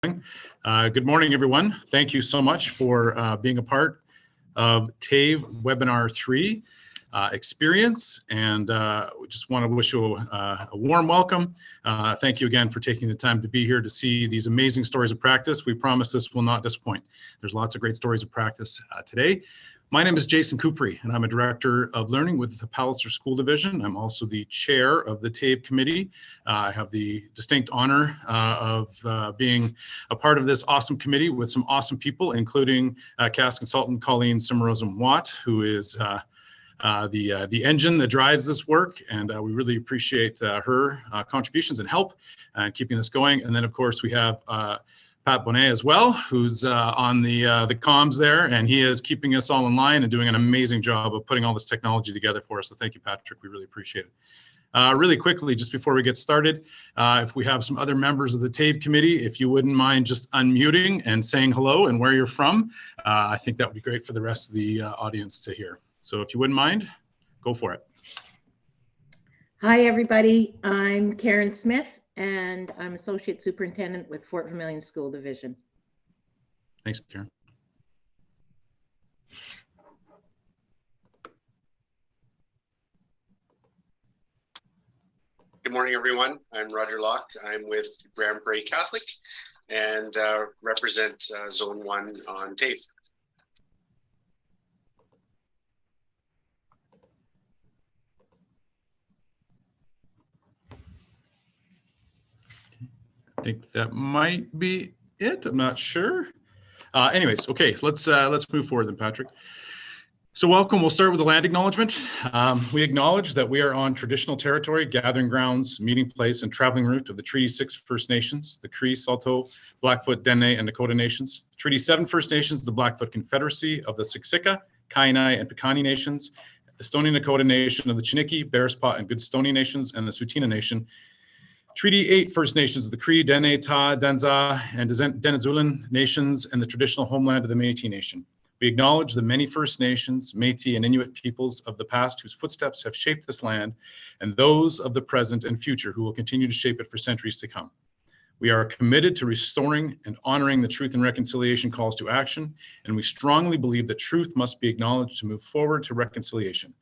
Good morning, everyone. Thank you so much for being a part of TAVE Webinar 3 experience, and we just want to wish you a warm welcome. Thank you again for taking the time to be here to see these amazing stories of practice. We promise this will not disappoint. There's lots of great stories of practice today. My name is Jason Coupry, and I'm a Director of Learning with the Palliser School Division. I'm also the Chair of the TAVE Committee. I have the distinct honor of being a part of this awesome committee with some awesome people, including CAS consultant Colleen Simmerosen-Watt, who is the engine that drives this work, and we really appreciate her contributions and help keeping this going. And then, of course, we have Pat Bonnet as well, who's on the comms there, and he is keeping us all in line and doing an amazing job of putting all this technology together for us. So thank you, Patrick. We really appreciate it. Really quickly, just before we get started, if we have some other members of the TAVE committee, if you wouldn't mind just unmuting and saying hello and where you're from, I think that would be great for the rest of the audience to hear. So if you wouldn't mind, go for it. Hi, everybody. I'm Karen Smith, and I'm Associate Superintendent with Fort Vermilion School Division. Thanks, Karen. Good morning, everyone. I'm Roger Locke. I'm with Grand Prairie Catholic and represent Zone 1 on TAVE. I think that might be it. I'm not sure. Anyways, okay, let's move forward then, Patrick. So welcome. We'll start with the land acknowledgement. We acknowledge that we are on traditional territory, gathering grounds, meeting place, and traveling route of the Treaty 6 First Nations, the Cree, Saulteaux, Blackfoot, Dene, and Dakota Nations, Treaty 7 First Nations, the Blackfoot Confederacy of the Siksika, Kainai, and Piikani Nations, the Stoney Nakoda Nation of the Chiniki, Bearspaw, and Goodstoney Nations, and the Tsuut'ina Nation, Treaty 8 First Nations of the Cree, Dene, Ta, Danza, and Denizulan Nations, and the traditional homeland of the Métis Nation. We acknowledge the many First Nations, Métis, and Inuit peoples of the past whose footsteps have shaped this land, and those of the present and future who will continue to shape it for centuries to come. We are committed to restoring and honoring the Truth and Reconciliation calls to action, and we strongly believe that truth must be acknowledged to move forward to reconciliation.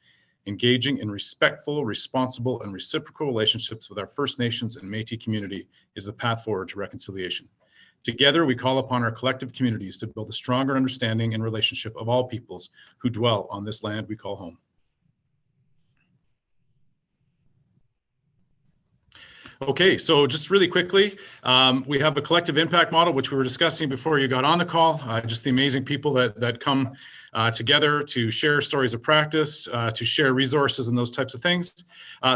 Engaging in respectful, responsible, and reciprocal relationships with our First Nations and Métis community is the path forward to reconciliation. Together, we call upon our collective communities to build a stronger understanding and relationship of all peoples who dwell on this land we call home. Okay, so just really quickly, we have a collective impact model, which we were discussing before you got on the call, just the amazing people that come together to share stories of practice, to share resources and those types of things.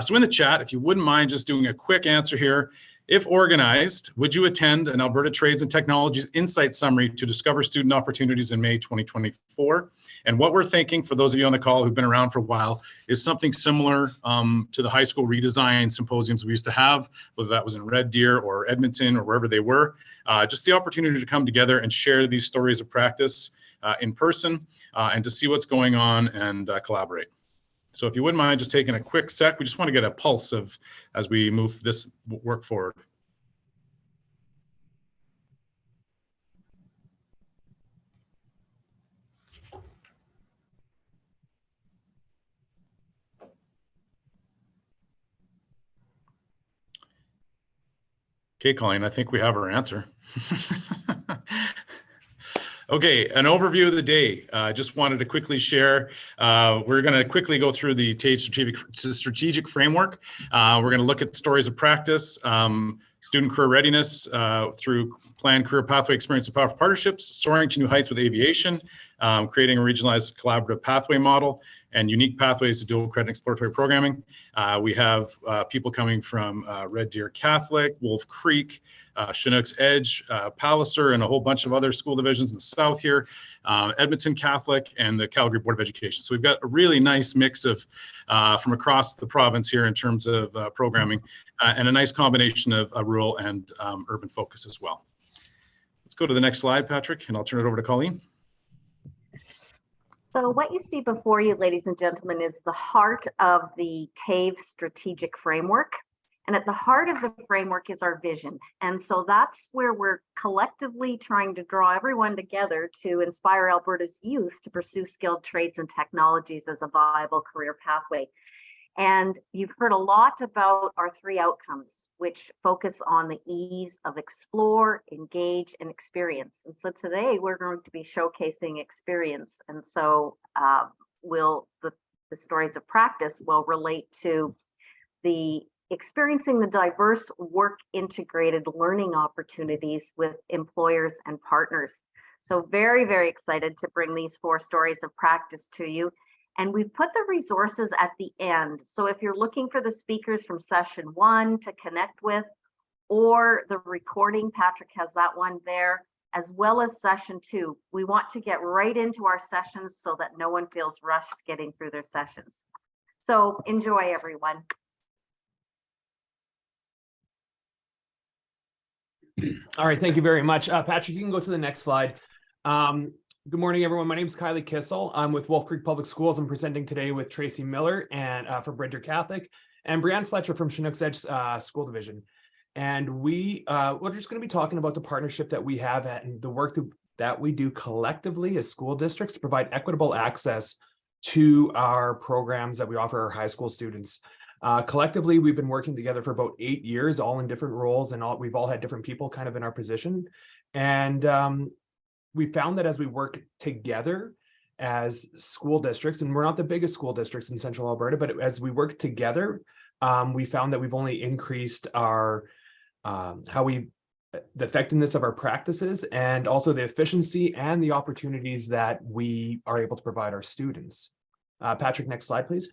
So in the chat, if you wouldn't mind just doing a quick answer here, if organized, would you attend an Alberta Trades and Technologies Insight Summary to discover student opportunities in May 2024? And what we're thinking, for those of you on the call who've been around for a while, is something similar to the high school redesign symposiums we used to have, whether that was in Red Deer or Edmonton or wherever they were. Just the opportunity to come together and share these stories of practice in person and to see what's going on and collaborate. So if you wouldn't mind just taking a quick sec, we just want to get a pulse of as we move this work forward. Okay, Colleen, I think we have our answer. Okay, an overview of the day. Just wanted to quickly share. We're going to quickly go through the TAVE strategic framework. We're going to look at stories of practice, student career readiness through planned career pathway experience and powerful partnerships, soaring to new heights with aviation, creating a regionalized collaborative pathway model, and unique pathways to dual credit exploratory programming. We have people coming from Red Deer Catholic, Wolf Creek, Chinook's Edge, Palliser, and a whole bunch of other school divisions in the south here, Edmonton Catholic, and the Calgary Board of Education. So we've got a really nice mix of from across the province here in terms of programming, and a nice combination of rural and urban focus as well. Let's go to the next slide, Patrick, and I'll turn it over to Colleen. So what you see before you, ladies and gentlemen, is the heart of the TAVE strategic framework. And at the heart of the framework is our vision. And so that's where we're collectively trying to draw everyone together to inspire Alberta's youth to pursue skilled trades and technologies as a viable career pathway. And you've heard a lot about our 3 outcomes, which focus on the ease of explore, engage, and experience. And so today we're going to be showcasing experience. And so the stories of practice will relate to the experiencing the diverse work integrated learning opportunities with employers and partners. So very, very excited to bring these 4 stories of practice to you. And we've put the resources at the end. So if you're looking for the speakers from session 1 to connect with, or the recording, Patrick has that one there, as well as session 2. We want to get right into our sessions so that no one feels rushed getting through their sessions. So enjoy, everyone. All right, thank you very much. Patrick, you can go to the next slide. Good morning, everyone. My name is Kylie Kissel. I'm with Wolf Creek Public Schools. I'm presenting today with Tracy Miller and from Bridger Catholic and Brianne Fletcher from Chinook's Edge School Division. And we're just going to be talking about the partnership that we have and the work that we do collectively as school districts to provide equitable access to our programs that we offer our high school students. Collectively, we've been working together for about 8 years, all in different roles, and we've all had different people kind of in our position. And we found that as we work together as school districts, and we're not the biggest school districts in Central Alberta, but as we work together, we found that we've only increased our the effectiveness of our practices and also the efficiency and the opportunities that we are able to provide our students. Patrick, next slide, please.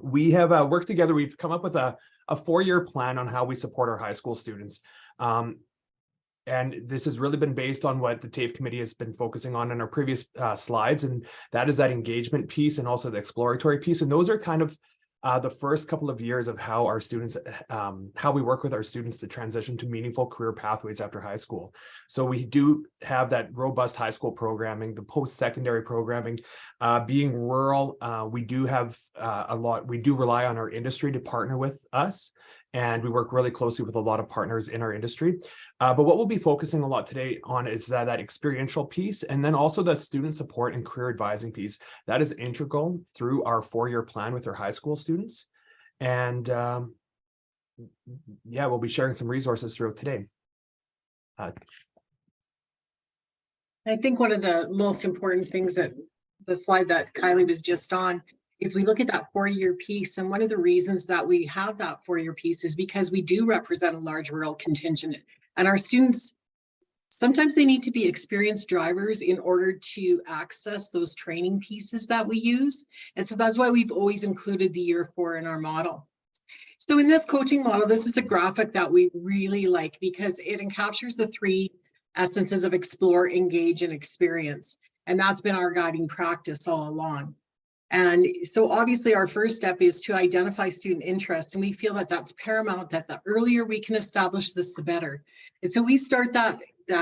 We have worked together. We've come up with a 4-year plan on how we support our high school students. And this has really been based on what the TAVE committee has been focusing on in our previous slides. And that is that engagement piece and also the exploratory piece. And those are kind of the first couple of years of how our students, how we work with our students to transition to meaningful career pathways after high school. So we do have that robust high school programming, the post-secondary programming. Being rural, we do have we do rely on our industry to partner with us. And we work really closely with a lot of partners in our industry. But what we'll be focusing a lot today on is that experiential piece, and then also that student support and career advising piece. That is integral through our 4-year plan with our high school students. And yeah, we'll be sharing some resources throughout today. I think one of the most important things that the slide that Kylie was just on is we look at that 4-year piece. And one of the reasons that we have that 4-year piece is because we do represent a large rural contingent. And our students, sometimes they need to be experienced drivers in order to access those training pieces that we use. And so that's why we've always included the year 4 in our model. So in this coaching model, this is a graphic that we really like because it encaptures the 3 essences of explore, engage, and experience. And that's been our guiding practice all along. And so obviously our first step is to identify student interest. And we feel that that's paramount, that the earlier we can establish this, the better. And so we start that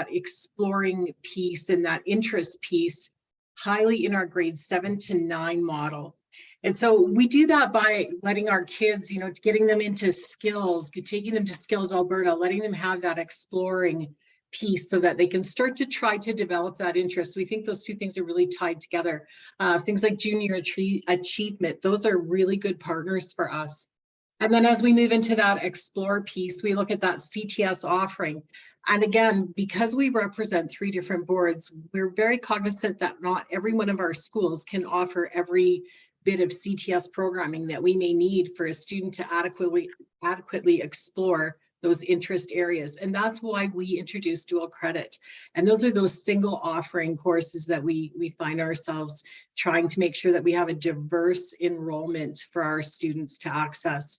exploring piece and that interest piece highly in our grades 7 to 9 model. And so we do that by letting our kids, getting them into skills, taking them to Skills Alberta, letting them have that exploring piece so that they can start to try to develop that interest. We think those 2 things are really tied together. Things like junior achievement, those are really good partners for us. And then as we move into that explore piece, we look at that CTS offering. And again, because we represent 3 different boards, we're very cognizant that not every one of our schools can offer every bit of CTS programming that we may need for a student to adequately explore those interest areas. And that's why we introduce dual credit. And those are those single offering courses that we find ourselves trying to make sure that we have a diverse enrollment for our students to access.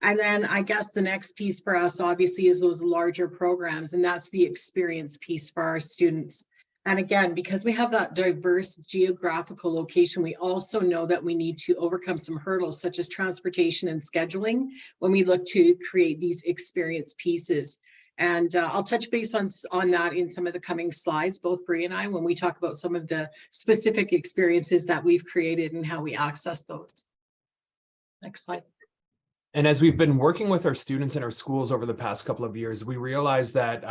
And then I guess the next piece for us obviously is those larger programs, and that's the experience piece for our students. And again, because we have that diverse geographical location, we also know that we need to overcome some hurdles such as transportation and scheduling when we look to create these experience pieces. And I'll touch base on that in some of the coming slides, both Bri and I, when we talk about some of the specific experiences that we've created and how we access those. Next slide. And as we've been working with our students in our schools over the past couple of years, we realized that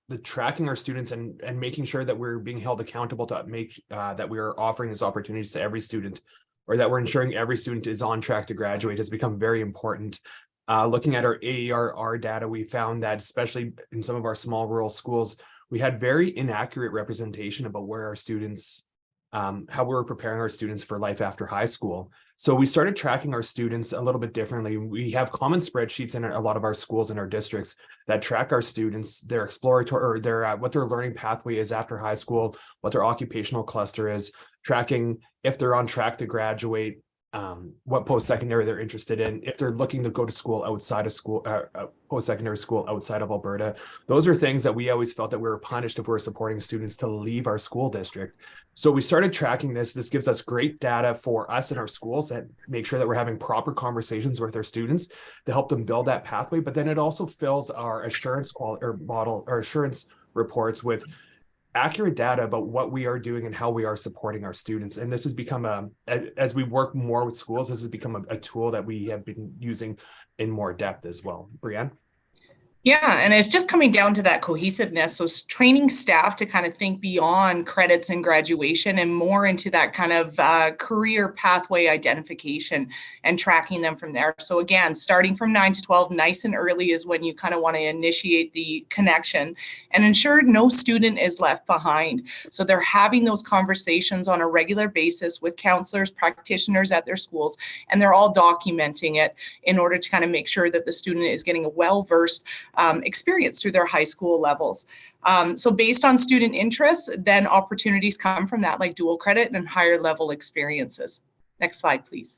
the tracking our students and making sure that we're being held accountable to make that we are offering these opportunities to every student, or that we're ensuring every student is on track to graduate, has become very important. Looking at our AERR data, we found that especially in some of our small rural schools, we had very inaccurate representation about where our students, how we were preparing our students for life after high school. So we started tracking our students a little bit differently. We have common spreadsheets in a lot of our schools and our districts that track our students, their exploratory, or their what their learning pathway is after high school, what their occupational cluster is, tracking if they're on track to graduate, what post-secondary they're interested in, if they're looking to go to school outside of school, post-secondary school outside of Alberta. Those are things that we always felt that we were punished if we were supporting students to leave our school district. So we started tracking this. This gives us great data for us in our schools that make sure that we're having proper conversations with our students to help them build that pathway. But then it also fills our assurance assurance reports with accurate data about what we are doing and how we are supporting our students. And this has become as we work more with schools, this has become a tool that we have been using in more depth as well. Brianne? Yeah, and it's just coming down to that cohesiveness. So training staff to kind of think beyond credits and graduation and more into that kind of career pathway identification and tracking them from there. So again, starting from 9 to 12, nice and early is when you kind of want to initiate the connection and ensure no student is left behind. So they're having those conversations on a regular basis with counselors, practitioners at their schools, and they're all documenting it in order to kind of make sure that the student is getting a well-versed experience through their high school levels. So based on student interests, then opportunities come from that, like dual credit and higher level experiences. Next slide, please.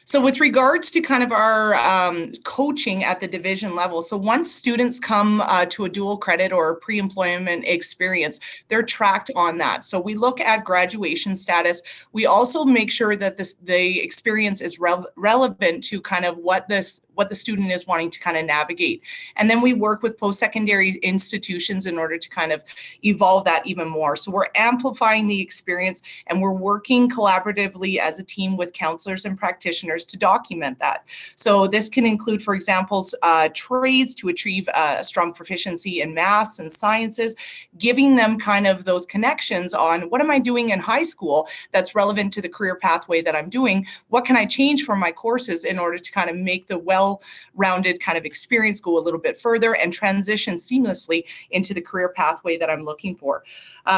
So with regards to kind of our coaching at the division level, so once students come to a dual credit or a pre-employment experience, they're tracked on that. So we look at graduation status. We also make sure that the experience is relevant to kind of what the student is wanting to kind of navigate. And then we work with post-secondary institutions in order to kind of evolve that even more. So we're amplifying the experience and we're working collaboratively as a team with counselors and practitioners to document that. So this can include, for example, trades to achieve a strong proficiency in maths and sciences, giving them kind of those connections on what am I doing in high school that's relevant to the career pathway that I'm doing? What can I change for my courses in order to kind of make the well-rounded kind of experience go a little bit further and transition seamlessly into the career pathway that I'm looking for.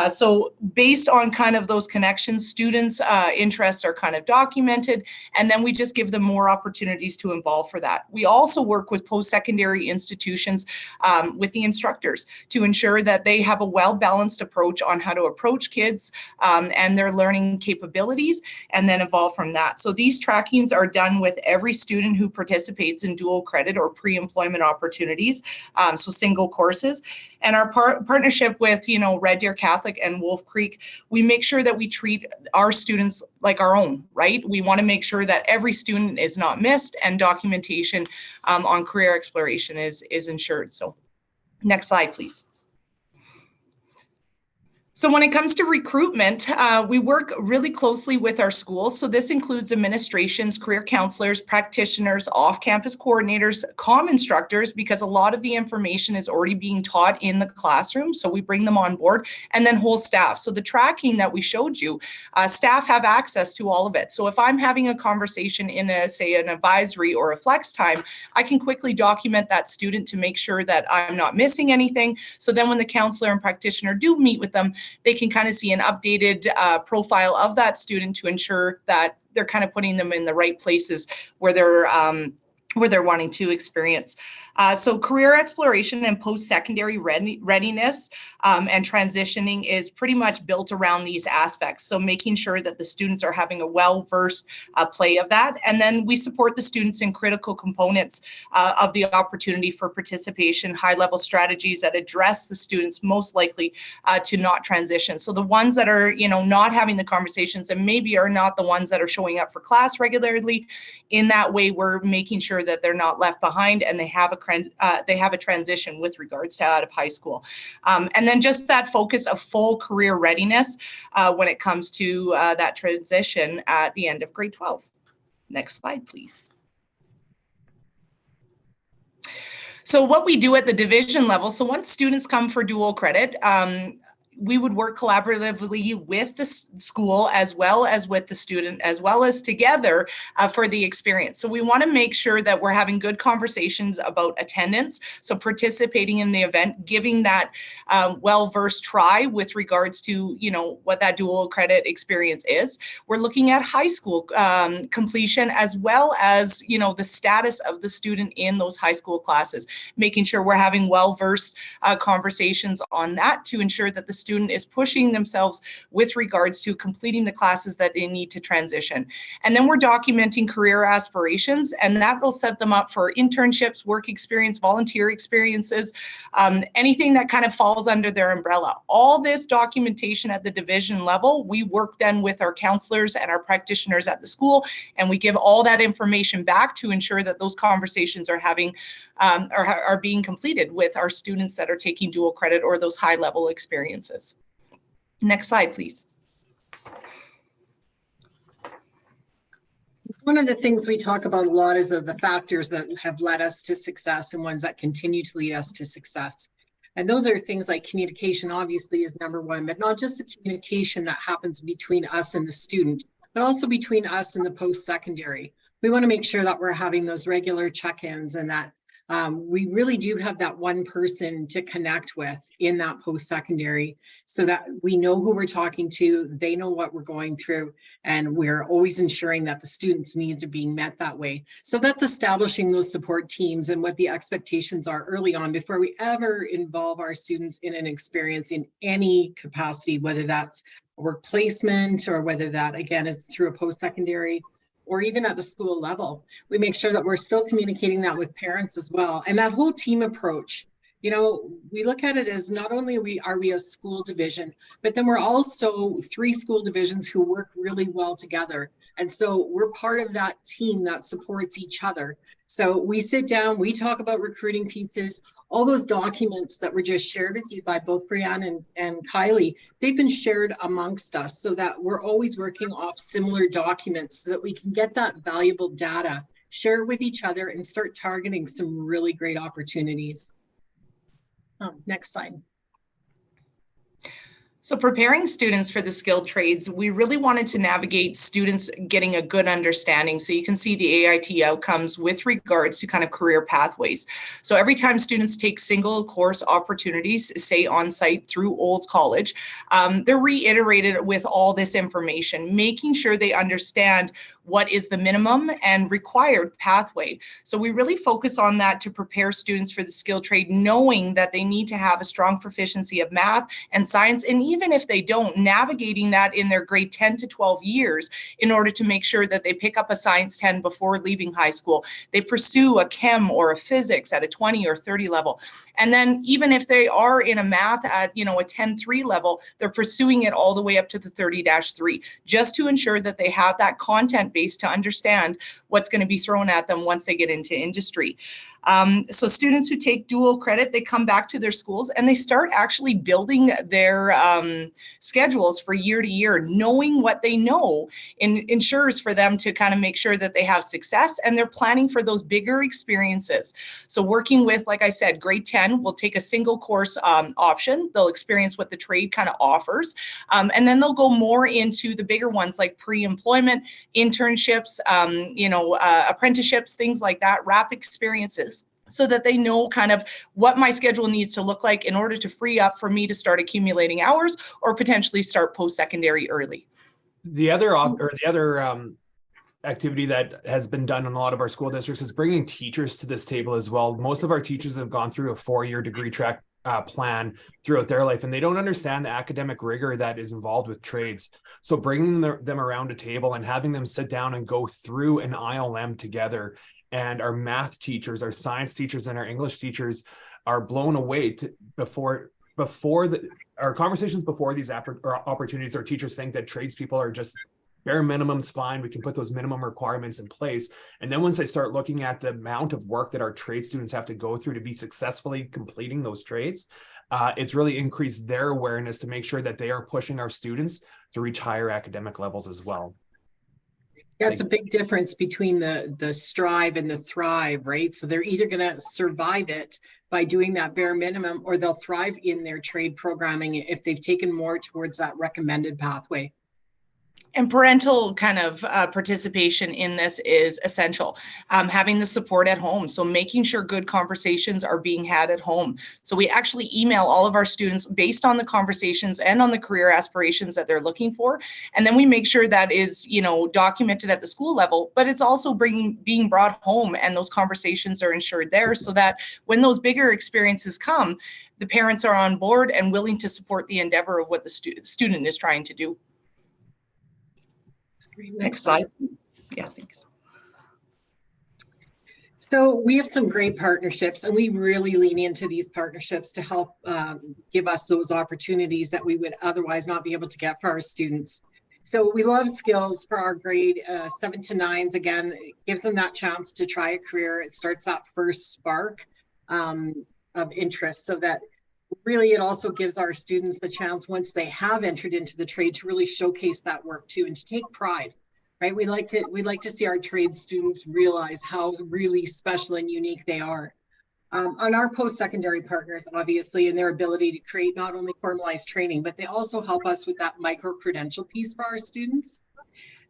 So based on kind of those connections, students' interests are kind of documented, and then we just give them more opportunities to involve for that. We also work with post-secondary institutions with the instructors to ensure that they have a well-balanced approach on how to approach kids and their learning capabilities, and then evolve from that. So these trackings are done with every student who participates in dual credit or pre-employment opportunities, so single courses. And our partnership with, Red Deer Catholic and Wolf Creek, we make sure that we treat our students like our own, right? We want to make sure that every student is not missed and documentation on career exploration is ensured. So next slide, please. So when it comes to recruitment, we work really closely with our schools. So this includes administrations, career counselors, practitioners, off-campus coordinators, comm instructors, because a lot of the information is already being taught in the classroom. So we bring them on board, and then whole staff. So the tracking that we showed you, staff have access to all of it. So if I'm having a conversation in say an advisory or a flex time, I can quickly document that student to make sure that I'm not missing anything. So then when the counselor and practitioner do meet with them, they can kind of see an updated profile of that student to ensure that they're kind of putting them in the right places where they're wanting to experience. So career exploration and post-secondary readiness and transitioning is pretty much built around these aspects. So making sure that the students are having a well-versed play of that. And then we support the students in critical components of the opportunity for participation, high-level strategies that address the students most likely to not transition. So the ones that are, not having the conversations and maybe are not the ones that are showing up for class regularly, in that way, we're making sure that they're not left behind and they have a transition with regards to out of high school. And then just that focus of full career readiness when it comes to that transition at the end of grade 12. Next slide, please. So what we do at the division level, so once students come for dual credit, we would work collaboratively with the school as well as with the student, as well as together for the experience. So we want to make sure that we're having good conversations about attendance. So participating in the event, giving that well-versed try with regards to, you know, what that dual credit experience is. We're looking at high school completion as well as, you know, the status of the student in those high school classes, making sure we're having well-versed conversations on that to ensure that the student is pushing themselves with regards to completing the classes that they need to transition. And then we're documenting career aspirations, and that will set them up for internships, work experience, volunteer experiences, anything that kind of falls under their umbrella. All this documentation at the division level, we work then with our counselors and our practitioners at the school, and we give all that information back to ensure that those conversations are are being completed with our students that are taking dual credit or those high level experiences. Next slide, please. One of the things we talk about a lot is of the factors that have led us to success and ones that continue to lead us to success. And those are things like communication, obviously, is number one, but not just the communication that happens between us and the student, but also between us and the post-secondary. We want to make sure that we're having those regular check-ins and that we really do have that one person to connect with in that post-secondary so that we know who we're talking to, they know what we're going through, and we're always ensuring that the students' needs are being met that way. So that's establishing those support teams and what the expectations are early on before we ever involve our students in an experience in any capacity, whether that's work placement or whether that, again, is through a post-secondary or even at the school level. We make sure that we're still communicating that with parents as well. And that whole team approach, you know, we look at it as not only are we a school division, but then we're also 3 school divisions who work really well together. And so we're part of that team that supports each other. So we sit down, we talk about recruiting pieces, all those documents that were just shared with you by both Brianne and Kylie, they've been shared amongst us so that we're always working off similar documents so that we can get that valuable data, share it with each other, and start targeting some really great opportunities. Next slide. So preparing students for the skilled trades, we really wanted to navigate students getting a good understanding. So you can see the AIT outcomes with regards to kind of career pathways. So every time students take single course opportunities, say on-site through Olds College, they're reiterated with all this information, making sure they understand what is the minimum and required pathway. So we really focus on that to prepare students for the skilled trade, knowing that they need to have a strong proficiency of math and science, and even if they don't, navigating that in their grade 10 to 12 years in order to make sure that they pick up a science 10 before leaving high school. They pursue a chem or a physics at a 20 or 30 level. And then even if they are in a math at, you know, a 10-3 level, they're pursuing it all the way up to the 30-3, just to ensure that they have that content base to understand what's going to be thrown at them once they get into industry. So students who take dual credit, they come back to their schools and they start actually building their schedules for year to year, knowing what they know ensures for them to kind of make sure that they have success, and they're planning for those bigger experiences. So working with, like I said, grade 10 will take a single course option. They'll experience what the trade kind of offers. And then they'll go more into the bigger ones like pre-employment, internships, apprenticeships, things like that, wrap experiences, so that they know kind of what my schedule needs to look like in order to free up for me to start accumulating hours or potentially start post-secondary early. The other activity that has been done in a lot of our school districts is bringing teachers to this table as well. Most of our teachers have gone through a 4-year degree track plan throughout their life, and they don't understand the academic rigor that is involved with trades. So bringing them around a table and having them sit down and go through an ILM together, and our math teachers, our science teachers, and our English teachers are blown away before our conversations before these opportunities. Our teachers think that tradespeople are just bare minimum's fine. We can put those minimum requirements in place. And then once they start looking at the amount of work that our trade students have to go through to be successfully completing those trades, it's really increased their awareness to make sure that they are pushing our students to reach higher academic levels as well. Yeah, it's a big difference between the strive and the thrive, right? So they're either going to survive it by doing that bare minimum, or they'll thrive in their trade programming if they've taken more towards that recommended pathway. And parental kind of participation in this is essential. Having the support at home. So making sure good conversations are being had at home. So we actually email all of our students based on the conversations and on the career aspirations that they're looking for. And then we make sure that is, you know, documented at the school level, but it's also being brought home, and those conversations are ensured there so that when those bigger experiences come, the parents are on board and willing to support the endeavor of what the student is trying to do. Next slide. Yeah, thanks. So we have some great partnerships, and we really lean into these partnerships to help give us those opportunities that we would otherwise not be able to get for our students. So we love skills for our grade 7 to 9s. Again, it gives them that chance to try a career. It starts that first spark of interest, so that really it also gives our students the chance, once they have entered into the trade, to really showcase that work too, and to take pride, right? We like to see our trade students realize how really special and unique they are. On our post-secondary partners, obviously, and their ability to create not only formalized training, but they also help us with that micro-credential piece for our students.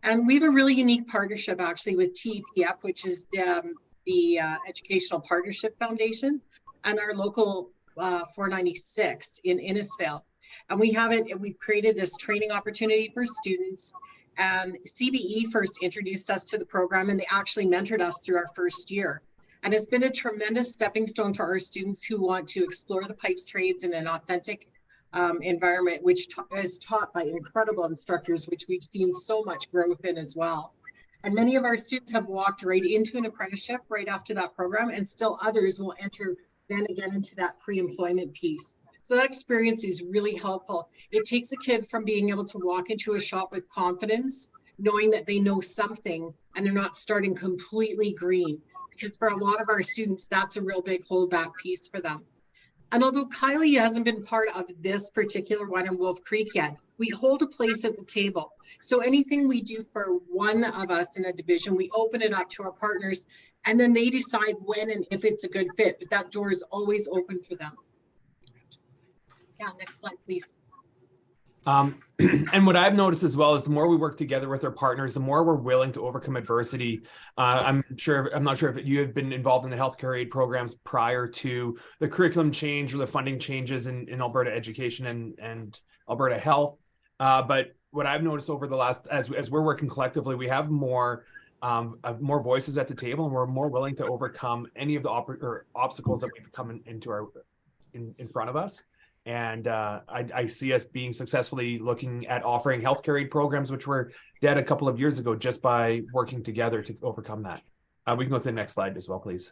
And we have a really unique partnership actually with TEPF, which is the Educational Partnership Foundation, and our local 496 in Innisfail. And we've created this training opportunity for students. And CBE first introduced us to the program, and they actually mentored us through our first year. And it's been a tremendous stepping stone for our students who want to explore the pipes trades in an authentic environment, which is taught by incredible instructors, which we've seen so much growth in as well. And many of our students have walked right into an apprenticeship right after that program, and still others will enter then again into that pre-employment piece. So that experience is really helpful. It takes a kid from being able to walk into a shop with confidence, knowing that they know something and they're not starting completely green. Because for a lot of our students, that's a real big holdback piece for them. And although Kylie hasn't been part of this particular one in Wolf Creek yet, we hold a place at the table. So anything we do for one of us in a division, we open it up to our partners, and then they decide when and if it's a good fit, but that door is always open for them. Yeah, next slide, please. And what I've noticed as well is the more we work together with our partners, the more we're willing to overcome adversity. I'm not sure if you have been involved in the healthcare aid programs prior to the curriculum change or the funding changes in Alberta education and Alberta health. But what I've noticed over the last, as we're working collectively, we have more voices at the table, and we're more willing to overcome any of the obstacles that we've come in front of us. And I see us being successfully looking at offering healthcare aid programs, which were dead a couple of years ago, just by working together to overcome that. We can go to the next slide as well, please.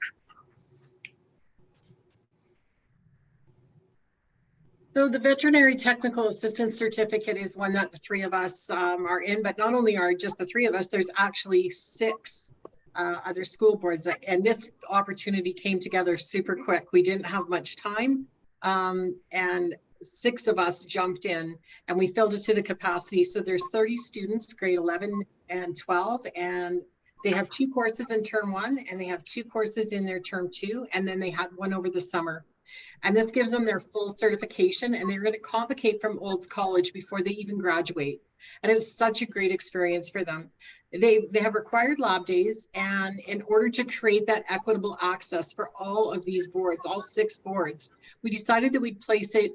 So the Veterinary Technical Assistance Certificate is one that the three of us are in, but not only are just the three of us, there's actually 6 other school boards. And this opportunity came together super quick. We didn't have much time. And 6 of us jumped in and we filled it to the capacity. So there's 30 students, grade 11 and 12, and they have 2 courses in term 1, and they have 2 courses in their term 2, and then they had one over the summer. And this gives them their full certification, and they're going to convocate from Olds College before they even graduate. And it's such a great experience for them. They have required lab days, and in order to create that equitable access for all of these boards, all 6 boards, we decided that we'd place it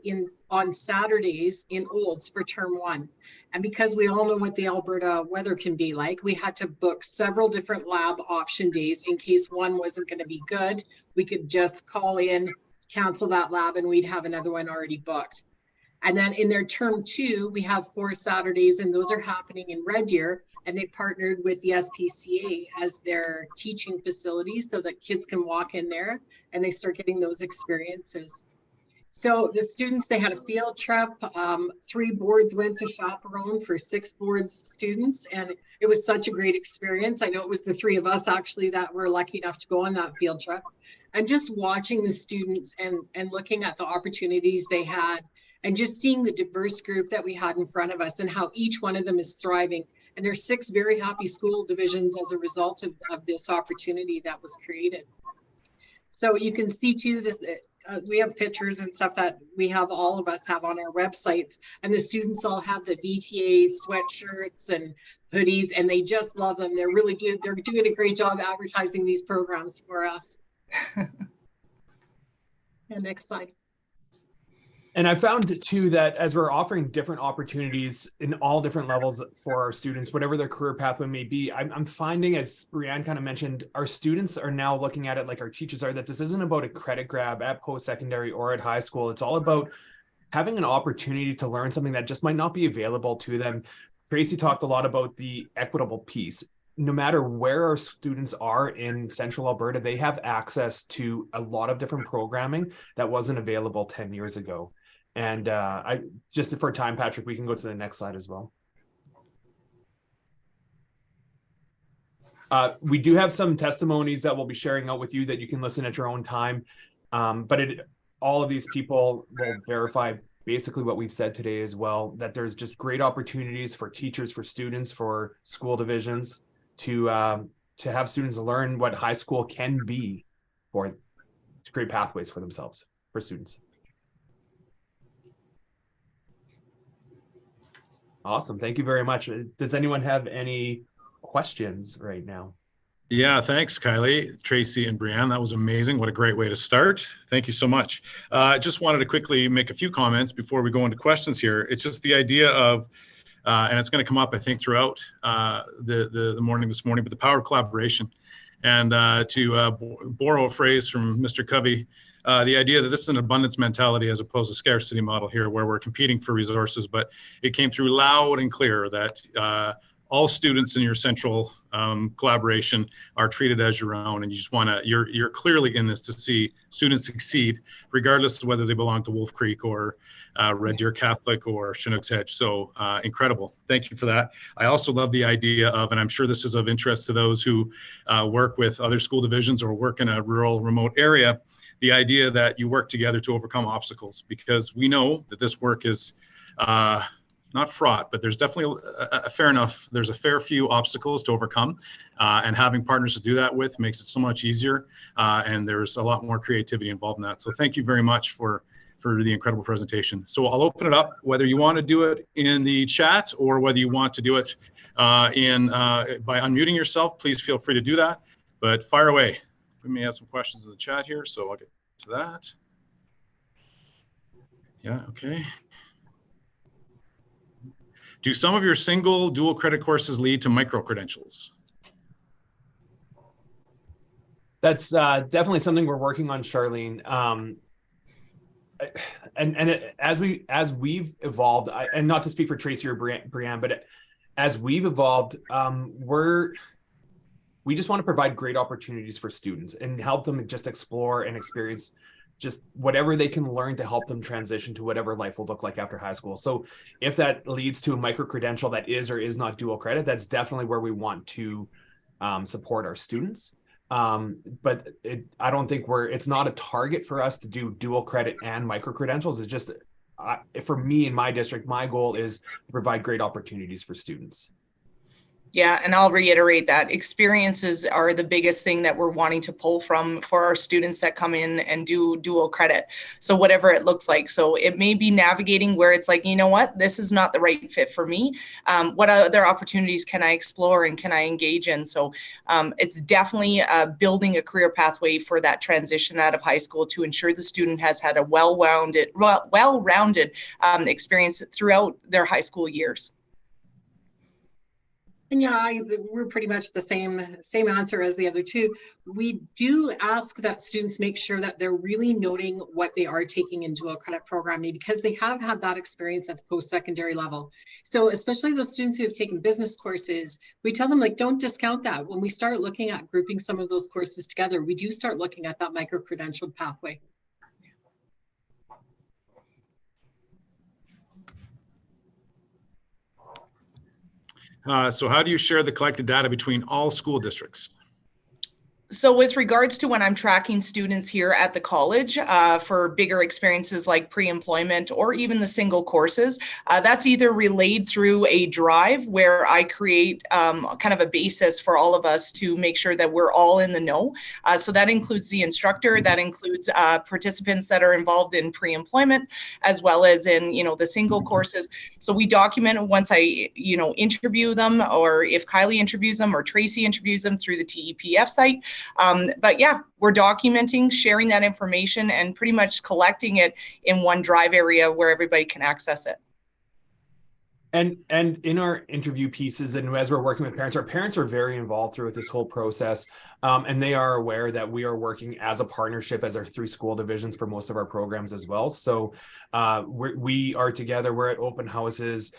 on Saturdays in Olds for term 1. And because we all know what the Alberta weather can be like, we had to book several different lab option days in case one wasn't going to be good. We could just call in, cancel that lab, and we'd have another one already booked. And then in their term 2, we have 4 Saturdays, and those are happening in Red Deer, and they partnered with the SPCA as their teaching facility so that kids can walk in there and they start getting those experiences. So the students, they had a field trip. 3 boards went to chaperone for 6 board students, and it was such a great experience. I know it was the 3 of us actually that were lucky enough to go on that field trip. And just watching the students and looking at the opportunities they had, and just seeing the diverse group that we had in front of us and how each one of them is thriving. And there's 6 very happy school divisions as a result of this opportunity that was created. So you can see too, this we have pictures and stuff that all of us have on our websites, and the students all have the VTA sweatshirts and hoodies, and they just love them. They're doing a great job advertising these programs for us. And next slide. And I found too that as we're offering different opportunities in all different levels for our students, whatever their career pathway may be, I'm finding, as Brianne kind of mentioned, our students are now looking at it like our teachers are, that this isn't about a credit grab at post-secondary or at high school. It's all about having an opportunity to learn something that just might not be available to them. Tracy talked a lot about the equitable piece. No matter where our students are in Central Alberta, they have access to a lot of different programming that wasn't available 10 years ago. And I just for time, Patrick, we can go to the next slide as well. We do have some testimonies that we'll be sharing out with you that you can listen at your own time. But all of these people will verify basically what we've said today as well, that there's just great opportunities for teachers, for students, for school divisions to have students learn what high school can be, to create pathways for themselves, for students. Awesome. Thank you very much. Does anyone have any questions right now? Yeah, thanks, Kylie, Tracy, and Brianne. That was amazing. What a great way to start. Thank you so much. I just wanted to quickly make a few comments before we go into questions here. It's just the idea of, and it's going to come up, I think, throughout the morning this morning, but the power of collaboration. And to borrow a phrase from Mr. Covey, the idea that this is an abundance mentality as opposed to scarcity model here, where we're competing for resources, but it came through loud and clear that all students in your central collaboration are treated as your own, and you just want to, you're clearly in this to see students succeed, regardless of whether they belong to Wolf Creek or Red Deer Catholic or Chinook's Hedge. So incredible. Thank you for that. I also love the idea of, and I'm sure this is of interest to those who work with other school divisions or work in a rural, remote area, the idea that you work together to overcome obstacles, because we know that this work is not fraught, but there's definitely there's a fair few obstacles to overcome, and having partners to do that with makes it so much easier, and there's a lot more creativity involved in that. So thank you very much for the incredible presentation. So I'll open it up, whether you want to do it in the chat or whether you want to do it by unmuting yourself, please feel free to do that, but fire away. We may have some questions in the chat here, so I'll get to that. Yeah, okay. Do some of your single dual credit courses lead to micro-credentials? That's definitely something we're working on, Charlene. As we've evolved, and not to speak for Tracy or Brianne, but as we've evolved, we just want to provide great opportunities for students and help them just explore and experience just whatever they can learn to help them transition to whatever life will look like after high school. So if that leads to a micro-credential that is or is not dual credit, that's definitely where we want to support our students. But I don't think it's not a target for us to do dual credit and micro-credentials. It's just, for me in my district, my goal is to provide great opportunities for students. Yeah, and I'll reiterate that experiences are the biggest thing that we're wanting to pull from for our students that come in and do dual credit. So whatever it looks like. So it may be navigating where it's like, you know what, this is not the right fit for me. What other opportunities can I explore and can I engage in? So it's definitely building a career pathway for that transition out of high school to ensure the student has had a well-rounded experience throughout their high school years. And yeah, we're pretty much the same answer as the other two. We do ask that students make sure that they're really noting what they are taking into a credit programming, because they have had that experience at the post-secondary level. So especially those students who have taken business courses, we tell them, like, don't discount that. When we start looking at grouping some of those courses together, we do start looking at that micro-credentialed pathway. So how do you share the collected data between all school districts? So with regards to when I'm tracking students here at the college for bigger experiences like pre-employment or even the single courses, that's either relayed through a drive where I create kind of a basis for all of us to make sure that we're all in the know. So that includes the instructor, that includes participants that are involved in pre-employment, as well as in, the single courses. So we document once I, interview them, or if Kylie interviews them or Tracy interviews them through the TEPF site. But yeah, we're documenting, sharing that information, and pretty much collecting it in one drive area where everybody can access it. And in our interview pieces, and as we're working with parents, our parents are very involved throughout this whole process, and they are aware that we are working as a partnership as our 3 school divisions for most of our programs as well. So we are together, we're at open houses,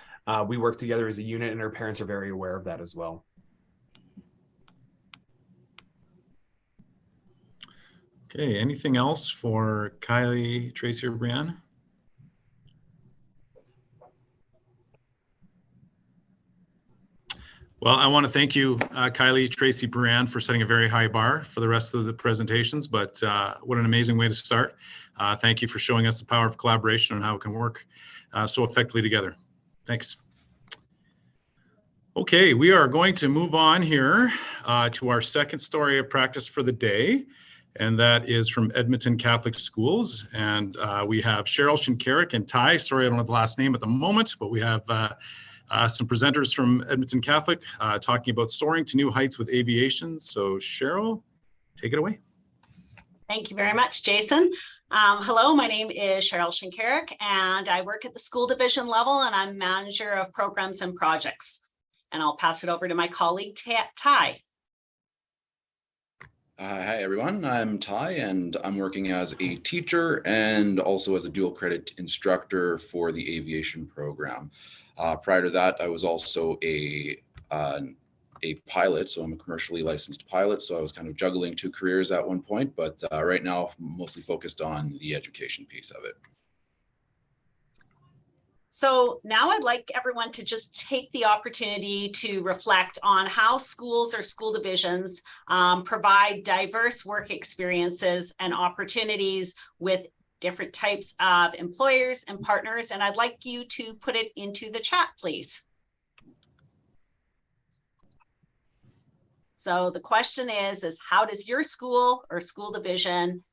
we work together as a unit, and our parents are very aware of that as well. Okay, anything else for Kylie, Tracy, or Brianne? Well, I want to thank you, Kylie, Tracy, Brianne, for setting a very high bar for the rest of the presentations, but what an amazing way to start. Thank you for showing us the power of collaboration and how it can work so effectively together. Thanks. Okay, we are going to move on here to our second story of practice for the day. And that is from Edmonton Catholic Schools. And we have Cheryl Shinkarik and Ty. Sorry, I don't have the last name at the moment, but we have some presenters from Edmonton Catholic talking about soaring to new heights with aviation. So Cheryl, take it away. Thank you very much, Jason. Hello, my name is Cheryl Shinkarik, and I work at the school division level, and I'm manager of programs and projects. And I'll pass it over to my colleague, Ty. Hi, everyone. I'm Ty, and I'm working as a teacher and also as a dual credit instructor for the aviation program. Prior to that, I was also a pilot, so I'm a commercially licensed pilot, so I was kind of juggling 2 careers at one point, but right now I'm mostly focused on the education piece of it. So now I'd like everyone to just take the opportunity to reflect on how schools or school divisions provide diverse work experiences and opportunities with different types of employers and partners. And I'd like you to put it into the chat, please. So the question is how does your school or school division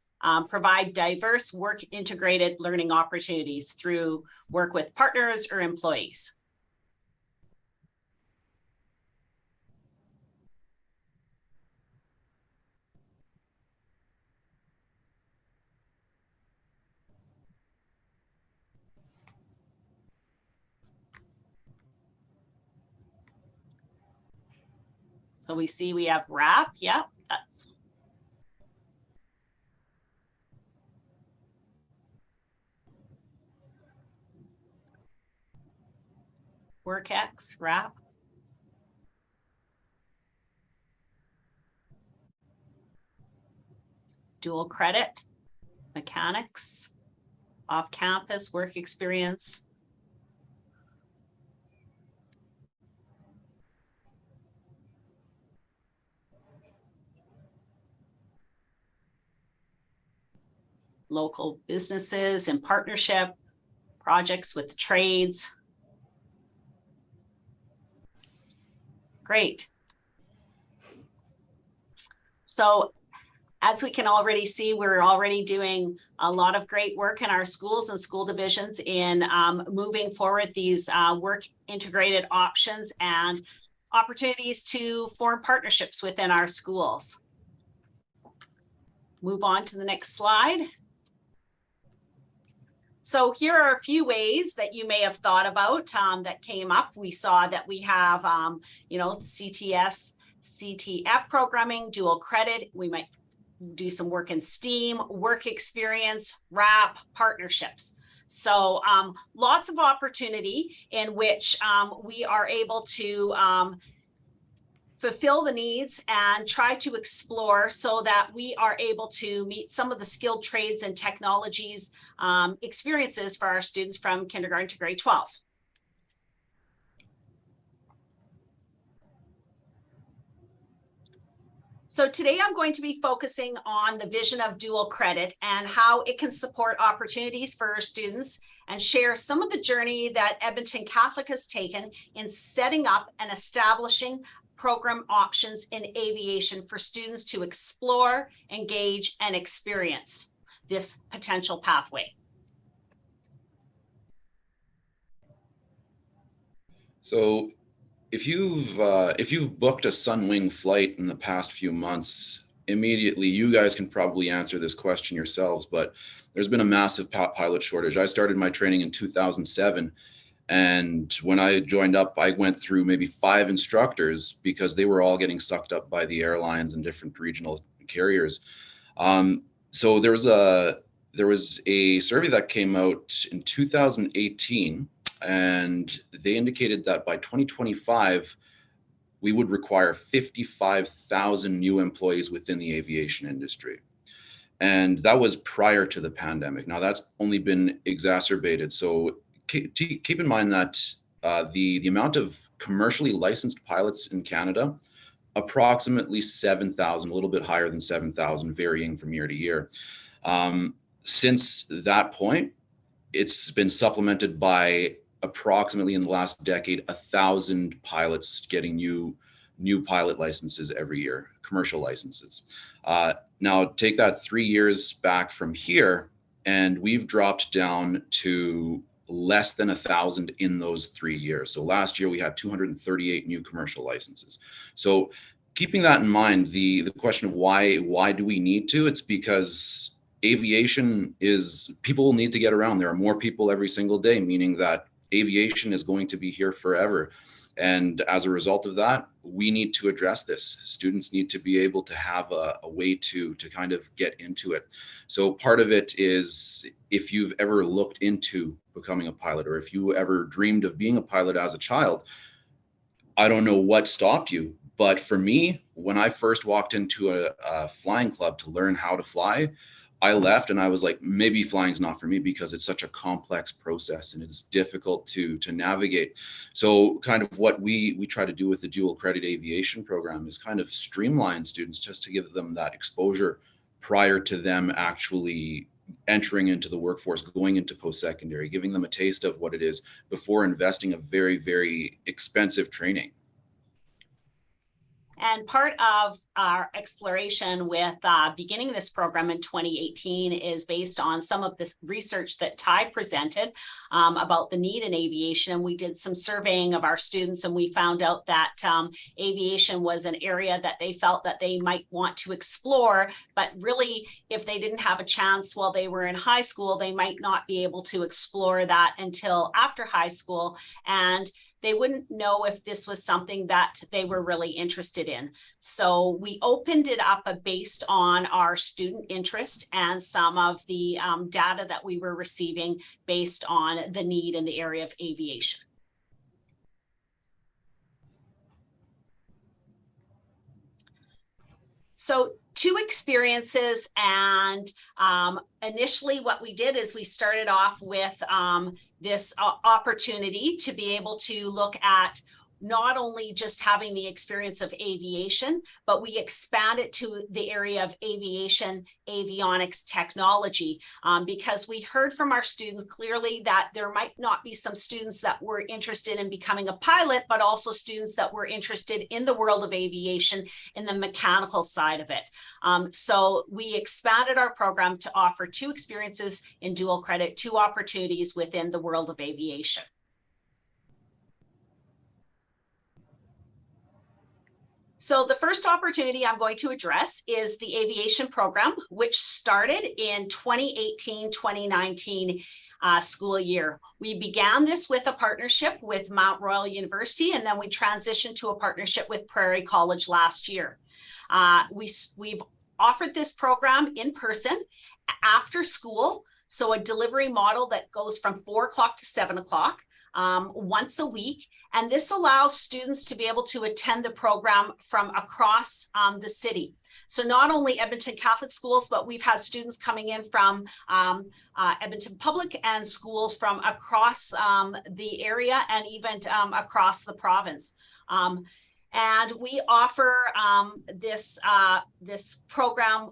provide diverse work integrated learning opportunities through work with partners or employees? So we see we have RAP. Yeah, that's WorkX, RAP. Dual credit, mechanics, off-campus work experience. Local businesses in partnership, projects with trades. Great. So as we can already see, we're already doing a lot of great work in our schools and school divisions in moving forward these work integrated options and opportunities to form partnerships within our schools. Move on to the next slide. So here are a few ways that you may have thought about that came up. We saw that we have, CTS, CTF programming, dual credit. We might do some work in STEAM, work experience, RAP, partnerships. So lots of opportunity in which we are able to fulfill the needs and try to explore so that we are able to meet some of the skilled trades and technologies experiences for our students from kindergarten to grade 12. So today I'm going to be focusing on the vision of dual credit and how it can support opportunities for our students, and share some of the journey that Edmonton Catholic has taken in setting up and establishing program options in aviation for students to explore, engage, and experience this potential pathway. So if you've booked a Sunwing flight in the past few months, immediately you guys can probably answer this question yourselves, but there's been a massive pilot shortage. I started my training in 2007, and when I joined up, I went through maybe 5 instructors because they were all getting sucked up by the airlines and different regional carriers. So there was a survey that came out in 2018, and they indicated that by 2025, we would require 55,000 new employees within the aviation industry. And that was prior to the pandemic. Now that's only been exacerbated. So keep in mind that the amount of commercially licensed pilots in Canada, approximately 7,000, a little bit higher than 7,000, varying from year to year. Since that point, it's been supplemented by approximately, in the last decade, 1,000 pilots getting new pilot licenses every year, commercial licenses. Now take that 3 years back from here, and we've dropped down to less than 1,000 in those 3 years. So last year we had 238 new commercial licenses. So keeping that in mind, the question of why do we need to? It's because aviation is, people need to get around. There are more people every single day, meaning that aviation is going to be here forever. And as a result of that, we need to address this. Students need to be able to have a way to kind of get into it. So part of it is, if you've ever looked into becoming a pilot, or if you ever dreamed of being a pilot as a child, I don't know what stopped you. But for me, when I first walked into a flying club to learn how to fly, I left and I was like, maybe flying's not for me, because it's such a complex process and it's difficult to navigate. So kind of what we try to do with the dual credit aviation program is kind of streamline students, just to give them that exposure prior to them actually entering into the workforce, going into post-secondary, giving them a taste of what it is before investing a very, very expensive training. And part of our exploration with beginning this program in 2018 is based on some of this research that Ty presented about the need in aviation. And we did some surveying of our students, and we found out that aviation was an area that they felt that they might want to explore, but really, if they didn't have a chance while they were in high school, they might not be able to explore that until after high school. And they wouldn't know if this was something that they were really interested in. So we opened it up based on our student interest and some of the data that we were receiving based on the need in the area of aviation. So 2 experiences, and initially what we did is we started off with this opportunity to be able to look at not only just having the experience of aviation, but we expand it to the area of aviation, avionics technology, because we heard from our students clearly that there might not be some students that were interested in becoming a pilot, but also students that were interested in the world of aviation in the mechanical side of it. So we expanded our program to offer 2 experiences in dual credit, 2 opportunities within the world of aviation. So the first opportunity I'm going to address is the aviation program, which started in 2018-2019 school year. We began this with a partnership with Mount Royal University, and then we transitioned to a partnership with Prairie College last year. We've offered this program in person after school, so a delivery model that goes from 4 o'clock to 7 o'clock. Once a week. And this allows students to be able to attend the program from across the city. So not only Edmonton Catholic schools, but we've had students coming in from Edmonton Public and schools from across the area and even across the province. And we offer this program,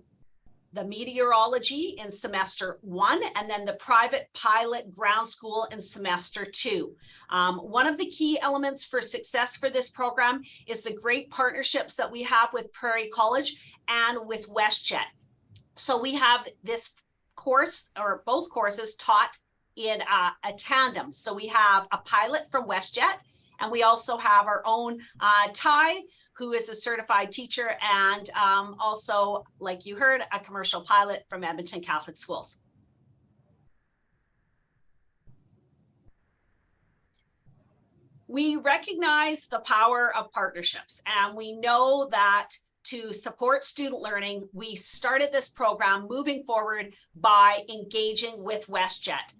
the meteorology in semester 1, and then the private pilot ground school in semester 2. One of the key elements for success for this program is the great partnerships that we have with Prairie College and with WestJet. So we have this course, or both courses, taught in a tandem. So we have a pilot from WestJet, and we also have our own Ty, who is a certified teacher, and also, like you heard, a commercial pilot from Edmonton Catholic Schools. We recognize the power of partnerships, and we know that to support student learning, we started this program moving forward by engaging with WestJet.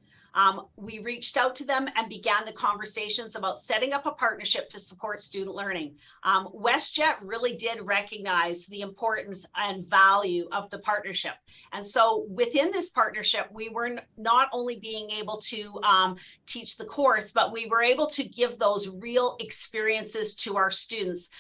We reached out to them and began the conversations about setting up a partnership to support student learning. WestJet really did recognize the importance and value of the partnership. And so within this partnership, we were not only being able to teach the course, but we were able to give those real experiences to our students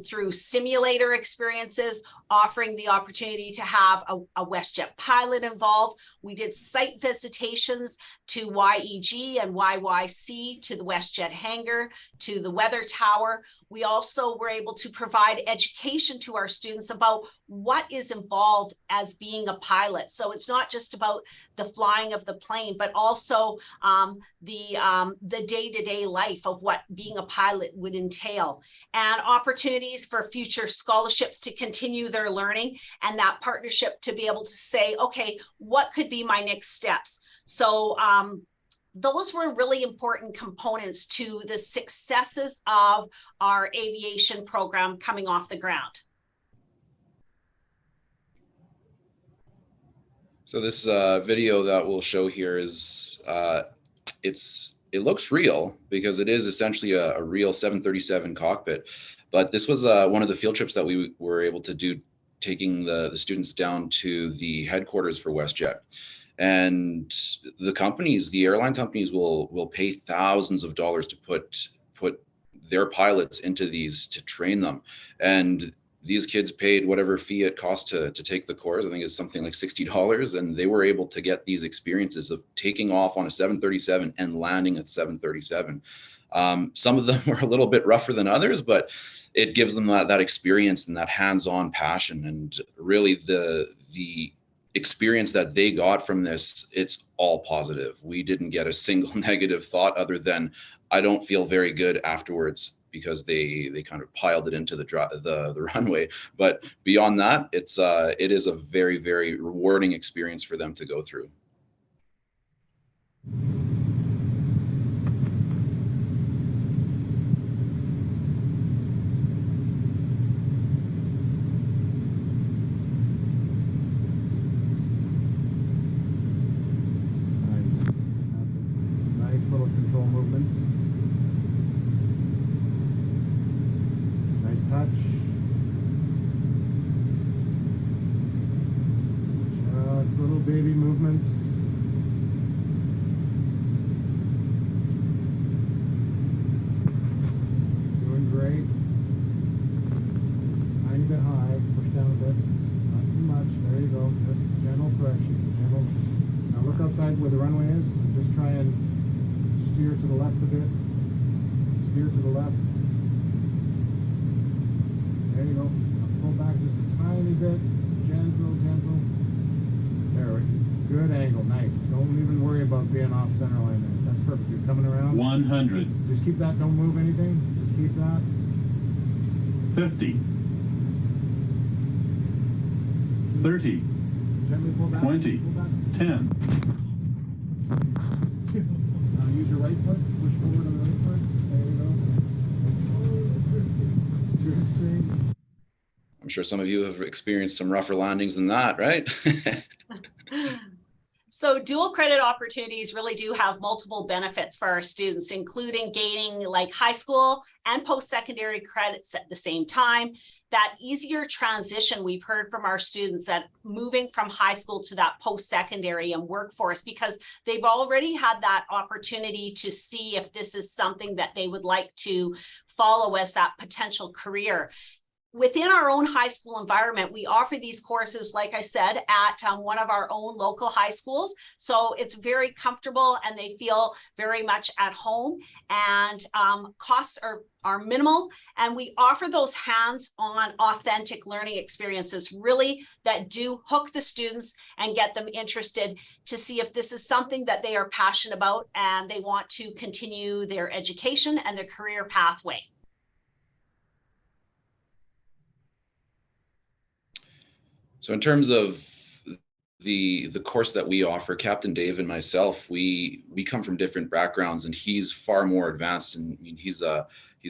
through simulator experiences, offering the opportunity to have a WestJet pilot involved. We did site visitations to YEG and YYC, to the WestJet hangar, to the weather tower. We also were able to provide education to our students about what is involved as being a pilot. So it's not just about the flying of the plane, but also the day-to-day life of what being a pilot would entail, and opportunities for future scholarships to continue their learning, and that partnership to be able to say, okay, what could be my next steps? So those were really important components to the successes of our aviation program coming off the ground. So this video that we'll show here is, it looks real because it is essentially a real 737 cockpit. But this was one of the field trips that we were able to do, taking the students down to the headquarters for WestJet. And the airline companies will pay thousands of dollars to put their pilots into these to train them. And these kids paid whatever fee it cost to take the course. I think it's something like $60, and they were able to get these experiences of taking off on a 737 and landing at 737. Some of them were a little bit rougher than others, but it gives them that experience and that hands-on passion. And really the experience that they got from this, it's all positive. We didn't get a single negative thought other than, I don't feel very good afterwards, because they kind of piled it into the runway. But beyond that, it is a very, very rewarding experience for them to go through. Baby movements. Doing great. Tiny bit high, push down a bit. Not too much. There you go. Just gentle corrections. Gentle. Now look outside where the runway is and just try and steer to the left a bit. Steer to the left. There you go. Now pull back just a tiny bit. Gentle, gentle. There we go. Good angle, nice. Don't even worry about being off center line there. That's perfect. You're coming around. 100. Just keep that. Don't move anything. Just keep that. 50. 30. Gently pull back. 20. Pull back. 10. Now use your right foot. Push forward on the right foot. There you go. 2, 3. I'm sure some of you have experienced some rougher landings than that, right? So dual credit opportunities really do have multiple benefits for our students, including gaining like high school and post-secondary credits at the same time. That easier transition we've heard from our students, that moving from high school to that post-secondary and workforce, because they've already had that opportunity to see if this is something that they would like to follow as that potential career. Within our own high school environment, we offer these courses, like I said, at one of our own local high schools. So it's very comfortable and they feel very much at home, and costs are minimal. And we offer those hands-on authentic learning experiences really that do hook the students and get them interested to see if this is something that they are passionate about and they want to continue their education and their career pathway. So in terms of the course that we offer, Captain Dave and myself, we come from different backgrounds, and he's far more advanced. And I mean, he's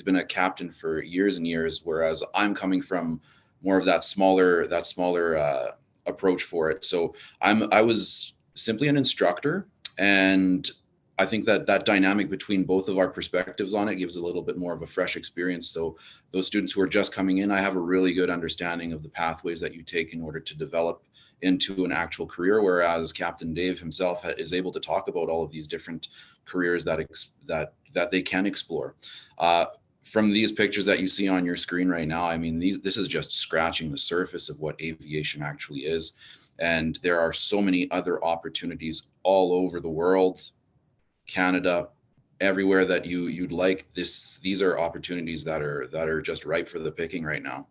been a captain for years and years, whereas I'm coming from more of that smaller approach for it. So I was simply an instructor, and I think that dynamic between both of our perspectives on it gives a little bit more of a fresh experience. So those students who are just coming in, I have a really good understanding of the pathways that you take in order to develop into an actual career, whereas Captain Dave himself is able to talk about all of these different careers that they can explore. From these pictures that you see on your screen right now, I mean, this is just scratching the surface of what aviation actually is. And there are so many other opportunities all over the world, Canada, everywhere that you'd like. These are opportunities that are just ripe for the picking right now.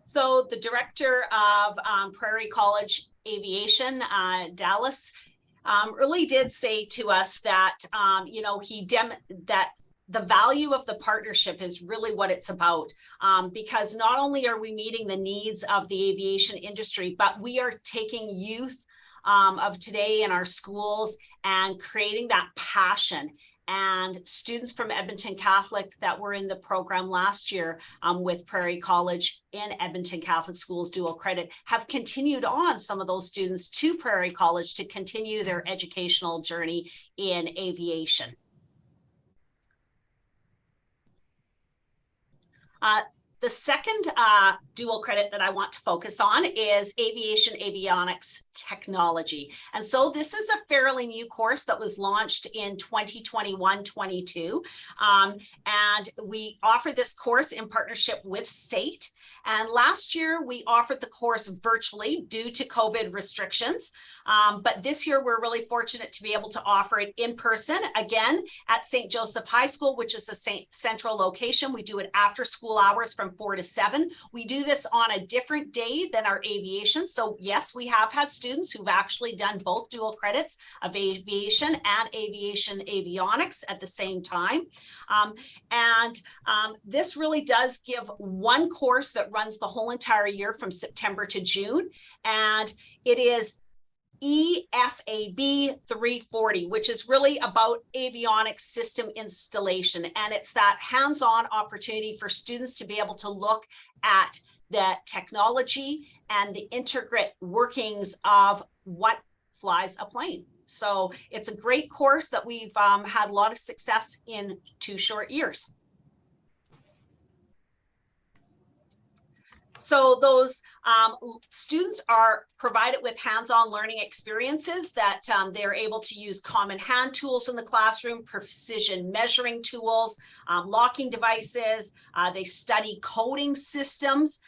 So the director of Prairie College Aviation, Dallas, really did say to us that that the value of the partnership is really what it's about, because not only are we meeting the needs of the aviation industry, but we are taking youth of today in our schools and creating that passion. And students from Edmonton Catholic that were in the program last year with Prairie College in Edmonton Catholic Schools dual credit have continued on, some of those students, to Prairie College to continue their educational journey in aviation. The second dual credit that I want to focus on is Aviation Avionics Technology. And so this is a fairly new course that was launched in 2021-22. And we offer this course in partnership with SAIT. And last year we offered the course virtually due to COVID restrictions. But this year we're really fortunate to be able to offer it in person, again, at St. Joseph High School, which is a central location. We do it after school hours from 4 to 7. We do this on a different day than our aviation. So yes, we have had students who've actually done both dual credits of aviation and aviation avionics at the same time. This really does give one course that runs the whole entire year from September to June. And it is EFAB 340, which is really about avionics system installation. And it's that hands-on opportunity for students to be able to look at the technology and the intricate workings of what flies a plane. So it's a great course that we've had a lot of success in 2 short years. So those students are provided with hands-on learning experiences that they're able to use common hand tools in the classroom, precision measuring tools, locking devices. They study coding systems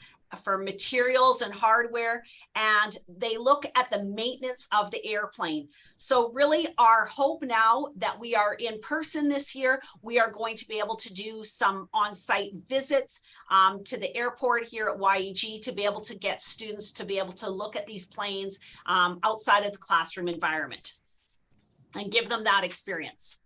for materials and hardware, and they look at the maintenance of the airplane. So really our hope now that we are in person this year, we are going to be able to do some on-site visits to the airport here at YEG to be able to get students to be able to look at these planes outside of the classroom environment and give them that experience.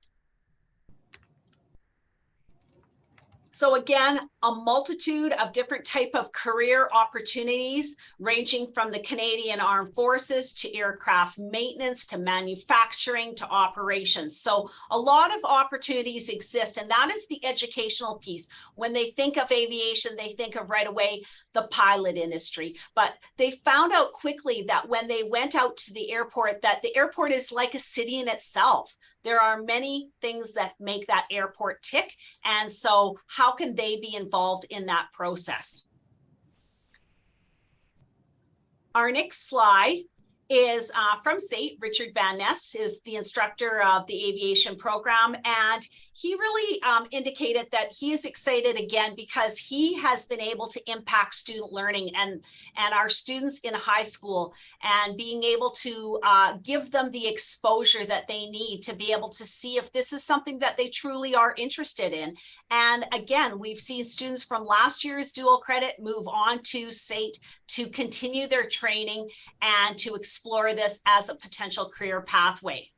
So again, a multitude of different type of career opportunities, ranging from the Canadian Armed Forces to aircraft maintenance, to manufacturing, to operations. So a lot of opportunities exist, and that is the educational piece. When they think of aviation, they think of right away the pilot industry. But they found out quickly that when they went out to the airport, that the airport is like a city in itself. There are many things that make that airport tick. And so how can they be involved in that process? Our next slide is from SAIT. Richard Van Ness is the instructor of the aviation program. And he really indicated that he is excited again because he has been able to impact student learning and our students in high school, and being able to give them the exposure that they need to be able to see if this is something that they truly are interested in. And again, we've seen students from last year's dual credit move on to SAIT to continue their training and to explore this as a potential career pathway.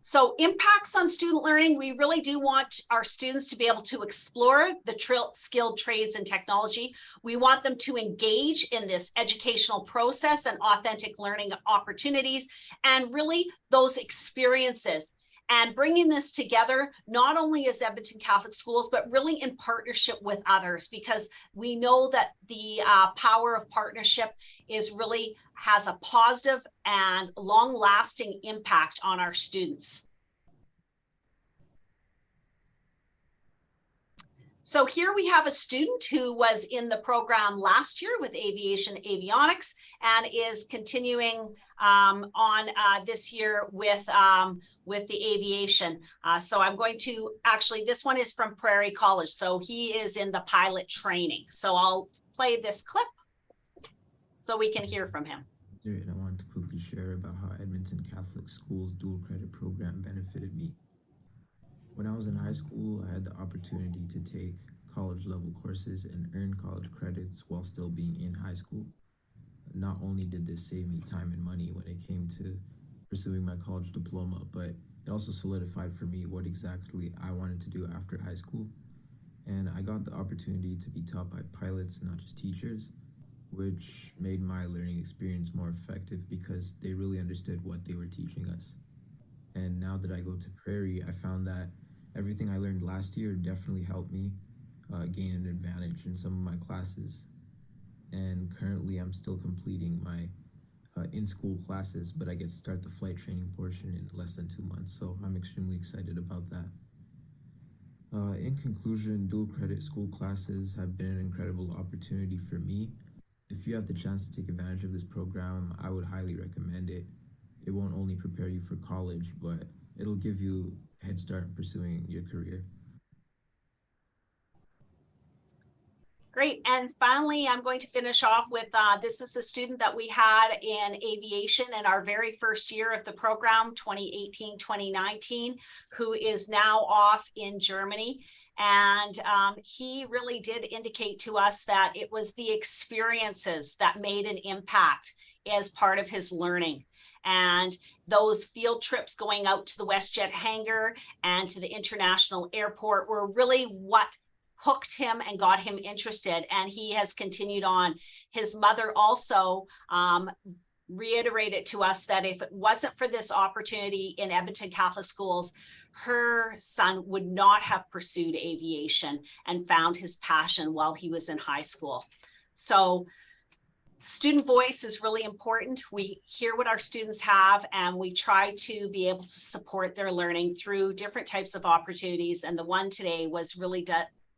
So impacts on student learning, we really do want our students to be able to explore the skilled trades and technology. We want them to engage in this educational process and authentic learning opportunities, and really those experiences. And bringing this together, not only as Edmonton Catholic Schools, but really in partnership with others, because we know that the power of partnership really has a positive and long-lasting impact on our students. So here we have a student who was in the program last year with Aviation Avionics and is continuing on this year with the aviation. So I'm going to, actually, this one is from Prairie College. So he is in the pilot training. So I'll play this clip so we can hear from him. And I wanted to quickly share about how Edmonton Catholic Schools dual credit program benefited me. When I was in high school, I had the opportunity to take college level courses and earn college credits while still being in high school. Not only did this save me time and money when it came to pursuing my college diploma, but it also solidified for me what exactly I wanted to do after high school. And I got the opportunity to be taught by pilots, not just teachers, which made my learning experience more effective because they really understood what they were teaching us. And now that I go to Prairie, I found that everything I learned last year definitely helped me gain an advantage in some of my classes. And currently I'm still completing my in-school classes, but I get to start the flight training portion in less than 2 months. So I'm extremely excited about that. In conclusion, dual credit school classes have been an incredible opportunity for me. If you have the chance to take advantage of this program, I would highly recommend it. It won't only prepare you for college, but it'll give you a head start in pursuing your career. Great. And finally, I'm going to finish off with this is a student that we had in aviation in our very first year of the program, 2018-2019, who is now off in Germany. And he really did indicate to us that it was the experiences that made an impact as part of his learning. And those field trips going out to the WestJet hangar and to the international airport were really what hooked him and got him interested, and he has continued on. His mother also reiterated to us that if it wasn't for this opportunity in Edmonton Catholic Schools, her son would not have pursued aviation and found his passion while he was in high school. So student voice is really important. We hear what our students have, and we try to be able to support their learning through different types of opportunities. And the one today was really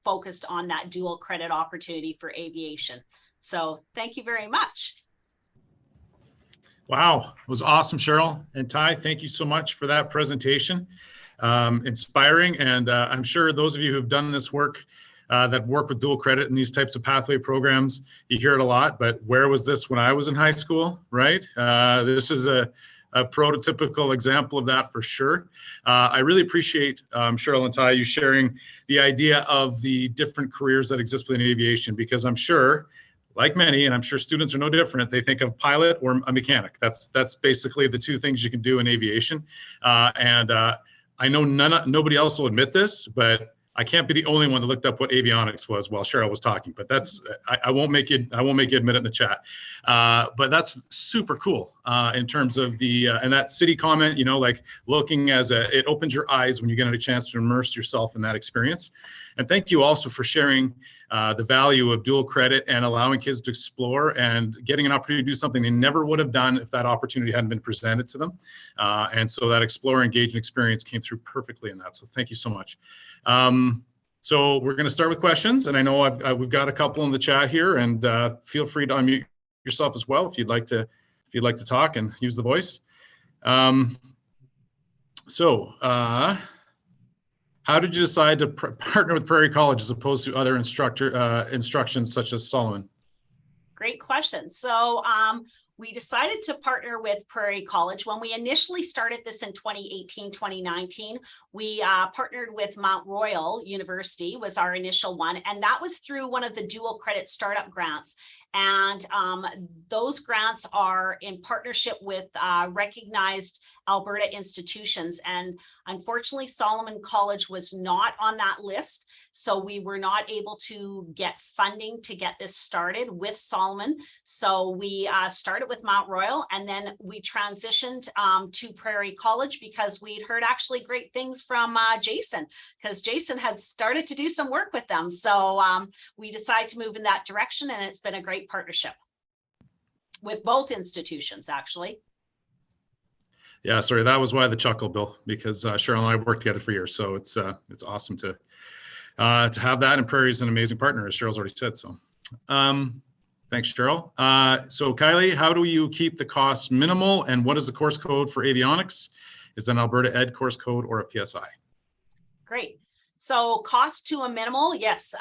focused on that dual credit opportunity for aviation. So thank you very much. Wow, it was awesome, Cheryl. And Ty, thank you so much for that presentation. Inspiring, and I'm sure those of you who've done this work, that work with dual credit and these types of pathway programs, you hear it a lot, but where was this when I was in high school, right? This is a prototypical example of that for sure. I really appreciate, Cheryl and Ty, you sharing the idea of the different careers that exist within aviation, because I'm sure, like many, and I'm sure students are no different, they think of pilot or a mechanic. That's basically the two things you can do in aviation. I know nobody else will admit this, but I can't be the only one that looked up what avionics was while Cheryl was talking. But that's I won't make you admit it in the chat. But that's super cool in terms of the and that city comment. Like looking it opens your eyes when you get a chance to immerse yourself in that experience. And thank you also for sharing the value of dual credit and allowing kids to explore and getting an opportunity to do something they never would have done if that opportunity hadn't been presented to them. And so that explore, engage, and experience came through perfectly in that. So thank you so much. So we're going to start with questions, and I know we've got a couple in the chat here, and feel free to unmute yourself as well if you'd like to talk and use the voice. How did you decide to partner with Prairie College as opposed to other instructions such as Solomon? Great question. So we decided to partner with Prairie College. When we initially started this in 2018, 2019, we partnered with Mount Royal University was our initial one. And that was through one of the dual credit startup grants. And those grants are in partnership with recognized Alberta institutions. And unfortunately, Solomon College was not on that list. So we were not able to get funding to get this started with Solomon. So we started with Mount Royal, and then we transitioned to Prairie College because we'd heard actually great things from Jason, because Jason had started to do some work with them. So we decided to move in that direction, and it's been a great partnership with both institutions, actually. Yeah, sorry, that was why the chuckle, Bill, because Cheryl and I worked together for years. So it's awesome to have that, and Prairie's an amazing partner, as Cheryl's already said. So thanks, Cheryl. So Kylie, how do you keep the costs minimal, and what is the course code for avionics? Is it an Alberta Ed course code or a PSI? Great. So cost to a minimal, yes.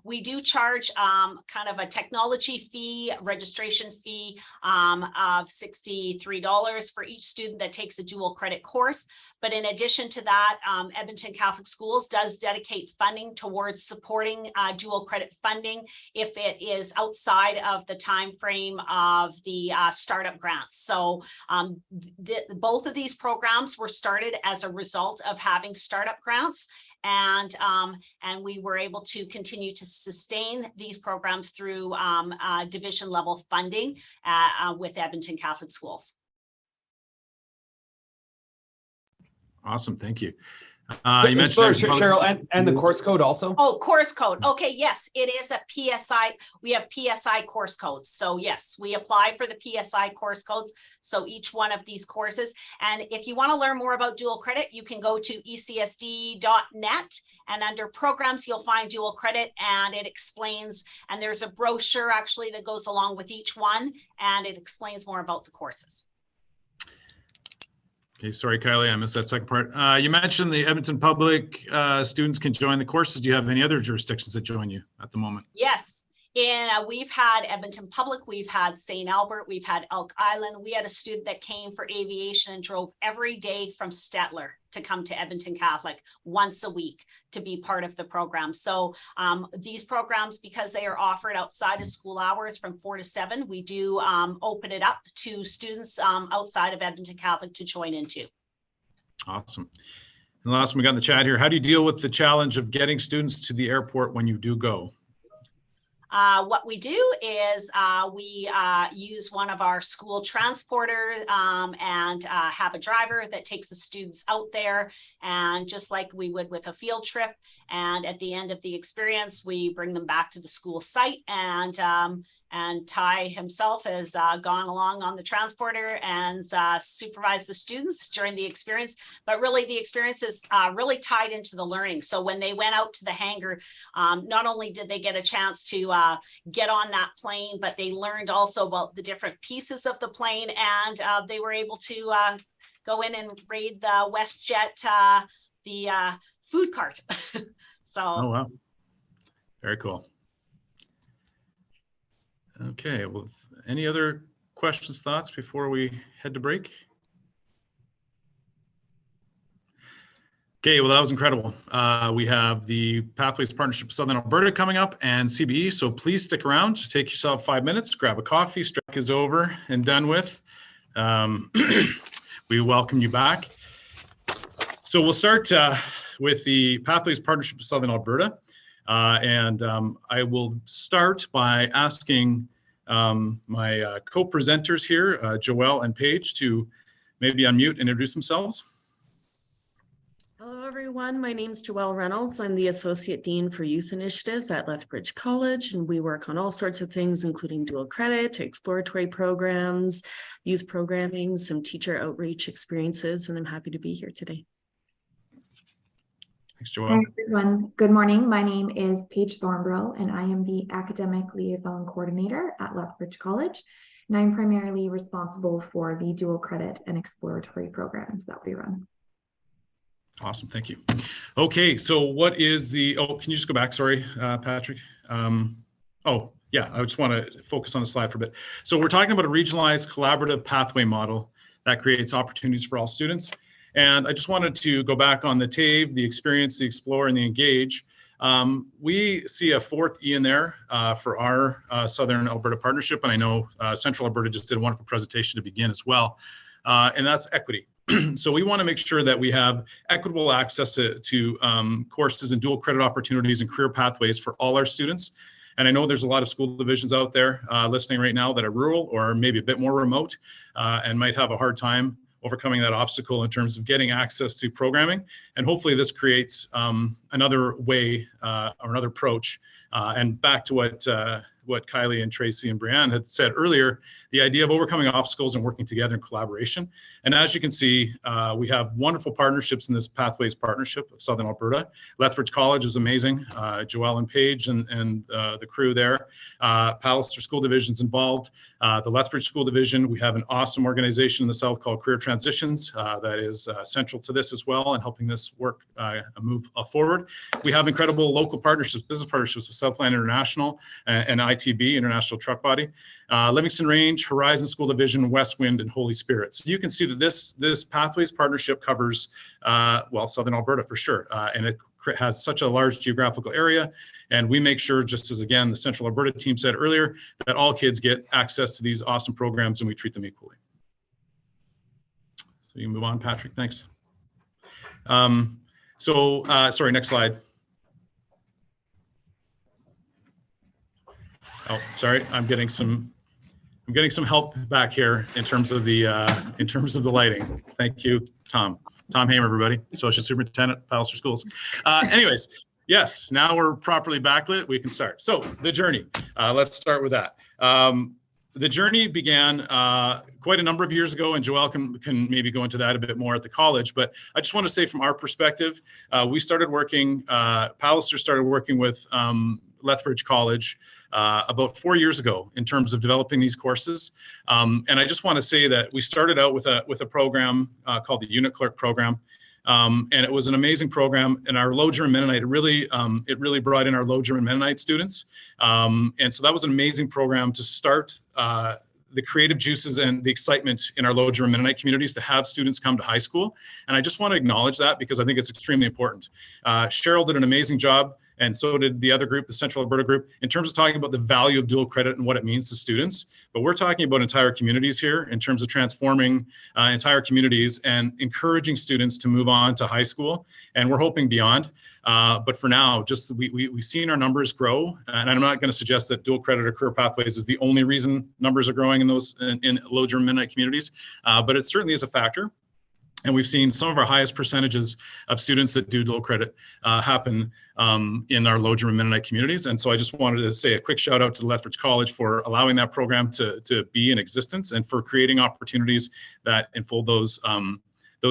We do charge kind of a technology fee, registration fee of $63 for each student that takes a dual credit course. But in addition to that, Edmonton Catholic Schools does dedicate funding towards supporting dual credit funding if it is outside of the time frame of the startup grants. So both of these programs were started as a result of having startup grants. And we were able to continue to sustain these programs through division level funding with Edmonton Catholic Schools. Awesome, thank you. You mentioned Cheryl, and the course code also. Oh, course code. Okay, yes, it is a PSI. We have PSI course codes. So yes, we apply for the PSI course codes. So each one of these courses. And if you want to learn more about dual credit, you can go to ecsd.net, and under programs, you'll find dual credit, and it explains, and there's a brochure actually that goes along with each one, and it explains more about the courses. Okay, sorry, Kylie, I missed that second part. You mentioned the Edmonton Public students can join the courses. Do you have any other jurisdictions that join you at the moment? Yes. We've had Edmonton Public, we've had St. Albert, we've had Elk Island. We had a student that came for aviation and drove every day from Stettler to come to Edmonton Catholic once a week to be part of the program. So these programs, because they are offered outside of school hours from 4 to 7, we do open it up to students outside of Edmonton Catholic to join into. Awesome. And the last one we got in the chat here, how do you deal with the challenge of getting students to the airport when you do go? What we do is we use one of our school transporters and have a driver that takes the students out there, and just like we would with a field trip. And at the end of the experience, we bring them back to the school site, and Ty himself has gone along on the transporter and supervised the students during the experience. But really, the experience is really tied into the learning. So when they went out to the hangar, not only did they get a chance to get on that plane, but they learned also about the different pieces of the plane, and they were able to go in and raid the WestJet, the food cart. So. Oh, wow. Very cool. Okay, well, any other questions, thoughts before we head to break? Okay, well, that was incredible. We have the Pathways Partnership of Southern Alberta coming up and CBE, so please stick around. Just take yourself 5 minutes, grab a coffee. Strike is over and done with. We welcome you back. So we'll start with the Pathways Partnership of Southern Alberta. I will start by asking my co-presenters here, Joelle and Paige, to maybe unmute and introduce themselves. Hello, everyone. My name is Joelle Reynolds. I'm the Associate Dean for Youth Initiatives at Lethbridge College, and we work on all sorts of things, including dual credit, exploratory programs, youth programming, some teacher outreach experiences, and I'm happy to be here today. Thanks, Joelle. Hi, everyone. Good morning. My name is Paige Thornborough, and I am the Academic Liaison Coordinator at Lethbridge College, and I'm primarily responsible for the dual credit and exploratory programs that we run. Awesome, thank you. Okay, so what is the, oh, can you just go back, sorry, Patrick? Oh, yeah, I just want to focus on the slide for a bit. So we're talking about a regionalized collaborative pathway model that creates opportunities for all students. And I just wanted to go back on the TAVE, the experience, the explore, and the engage. We see a fourth E in there for our Southern Alberta partnership. And I know Central Alberta just did a wonderful presentation to begin as well. And that's equity. So we want to make sure that we have equitable access to courses and dual credit opportunities and career pathways for all our students. And I know there's a lot of school divisions out there listening right now that are rural or maybe a bit more remote and might have a hard time overcoming that obstacle in terms of getting access to programming. And hopefully this creates another way or another approach. And back to what Kylie and Tracy and Brianne had said earlier, the idea of overcoming obstacles and working together in collaboration. And as you can see, we have wonderful partnerships in this Pathways Partnership of Southern Alberta. Lethbridge College is amazing. Joelle and Paige and the crew there. Palliser School Division's involved. The Lethbridge School Division, we have an awesome organization in the South called Career Transitions that is central to this as well and helping this work move forward. We have incredible local partnerships, business partnerships with Southland International and ITB, International Truck Body, Livingston Range, Horizon School Division, Westwind, and Holy Spirit. So you can see that this Pathways Partnership covers, well, Southern Alberta for sure, and it has such a large geographical area. And we make sure, just as again, the Central Alberta team said earlier, that all kids get access to these awesome programs and we treat them equally. So you can move on, Patrick, thanks. Sorry, next slide. Oh, sorry, I'm getting some help back here in terms of the lighting. Thank you, Tom. Tom Hamer, everybody, Associate Superintendent, Palliser Schools. Anyways, yes, now we're properly backlit. We can start. So the journey. Let's start with that. The journey began quite a number of years ago, and Joelle can maybe go into that a bit more at the college. But I just want to say, from our perspective, we started working. Palliser started working with Lethbridge College about 4 years ago in terms of developing these courses. And I just want to say that we started out with a program called the Unit Clerk program. And it was an amazing program. And our Low German Mennonite, it really brought in our Low German Mennonite students. And so that was an amazing program to start the creative juices and the excitement in our Low German Mennonite communities to have students come to high school. And I just want to acknowledge that because I think it's extremely important. Cheryl did an amazing job, and so did the other group, the Central Alberta group, in terms of talking about the value of dual credit and what it means to students. But we're talking about entire communities here in terms of transforming entire communities and encouraging students to move on to high school. And we're hoping beyond. But for now, just we've seen our numbers grow. And I'm not going to suggest that dual credit or career pathways is the only reason numbers are growing in those in Low German Mennonite communities. But it certainly is a factor. And we've seen some of our highest percentages of students that do dual credit happen in our Low German Mennonite communities. And so I just wanted to say a quick shout out to Lethbridge College for allowing that program to be in existence and for creating opportunities that enfold those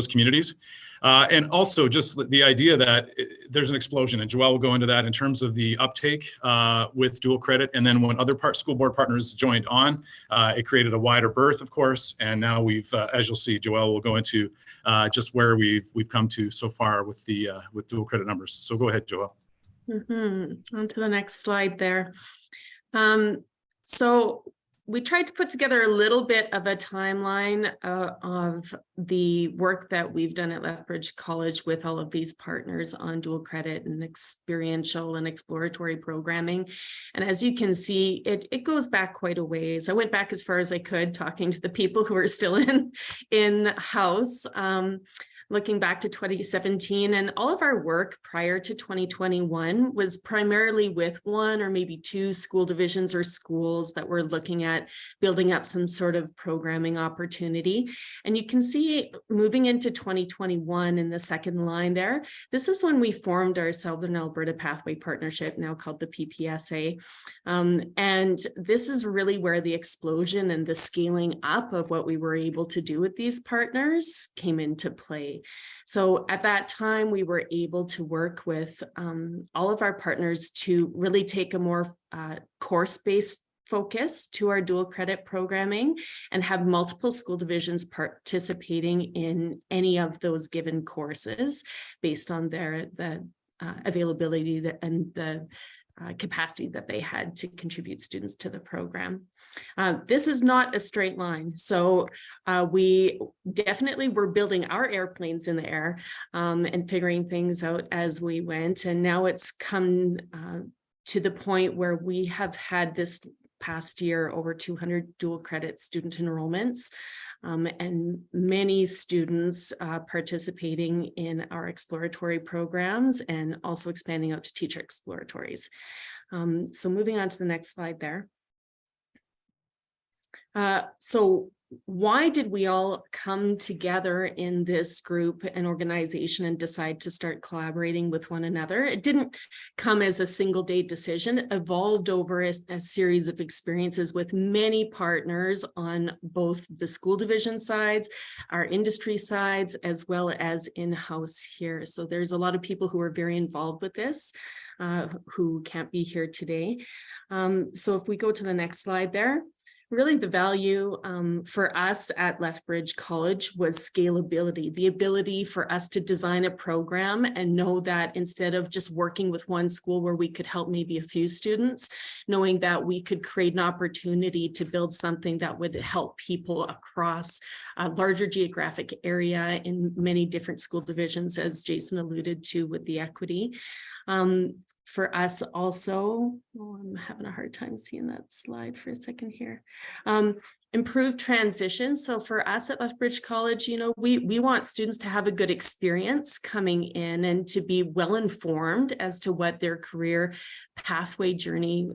communities. And also just the idea that there's an explosion, and Joelle will go into that in terms of the uptake with dual credit. And then when other school board partners joined on, it created a wider berth, of course. And now we've, as you'll see, Joelle will go into just where we've come to so far with the with dual credit numbers. So go ahead, Joelle. On to the next slide there. So we tried to put together a little bit of a timeline of the work that we've done at Lethbridge College with all of these partners on dual credit and experiential and exploratory programming. And as you can see, it goes back quite a ways. I went back as far as I could, talking to the people who are still in house. Looking back to 2017, and all of our work prior to 2021 was primarily with one or maybe two school divisions or schools that were looking at building up some sort of programming opportunity. And you can see moving into 2021 in the second line there, this is when we formed our Southern Alberta Pathway Partnership, now called the PPSA. And this is really where the explosion and the scaling up of what we were able to do with these partners came into play. So at that time, we were able to work with all of our partners to really take a more course-based focus to our dual credit programming and have multiple school divisions participating in any of those given courses based on the availability and the capacity that they had to contribute students to the program. This is not a straight line. So we definitely were building our airplanes in the air and figuring things out as we went. And now it's come to the point where we have had this past year over 200 dual credit student enrollments. And many students participating in our exploratory programs and also expanding out to teacher exploratories. So moving on to the next slide there. So why did we all come together in this group and organization and decide to start collaborating with one another? It didn't come as a single day decision. It evolved over a series of experiences with many partners on both the school division sides, our industry sides, as well as in-house here. So there's a lot of people who are very involved with this, who can't be here today. So if we go to the next slide there. Really, the value for us at Lethbridge College was scalability, the ability for us to design a program and know that instead of just working with one school where we could help maybe a few students, knowing that we could create an opportunity to build something that would help people across a larger geographic area in many different school divisions, as Jason alluded to with the equity. For us also, I'm having a hard time seeing that slide for a second here. Improved transition. So for us at Lethbridge College, you know, we want students to have a good experience coming in and to be well informed as to what their career pathway journey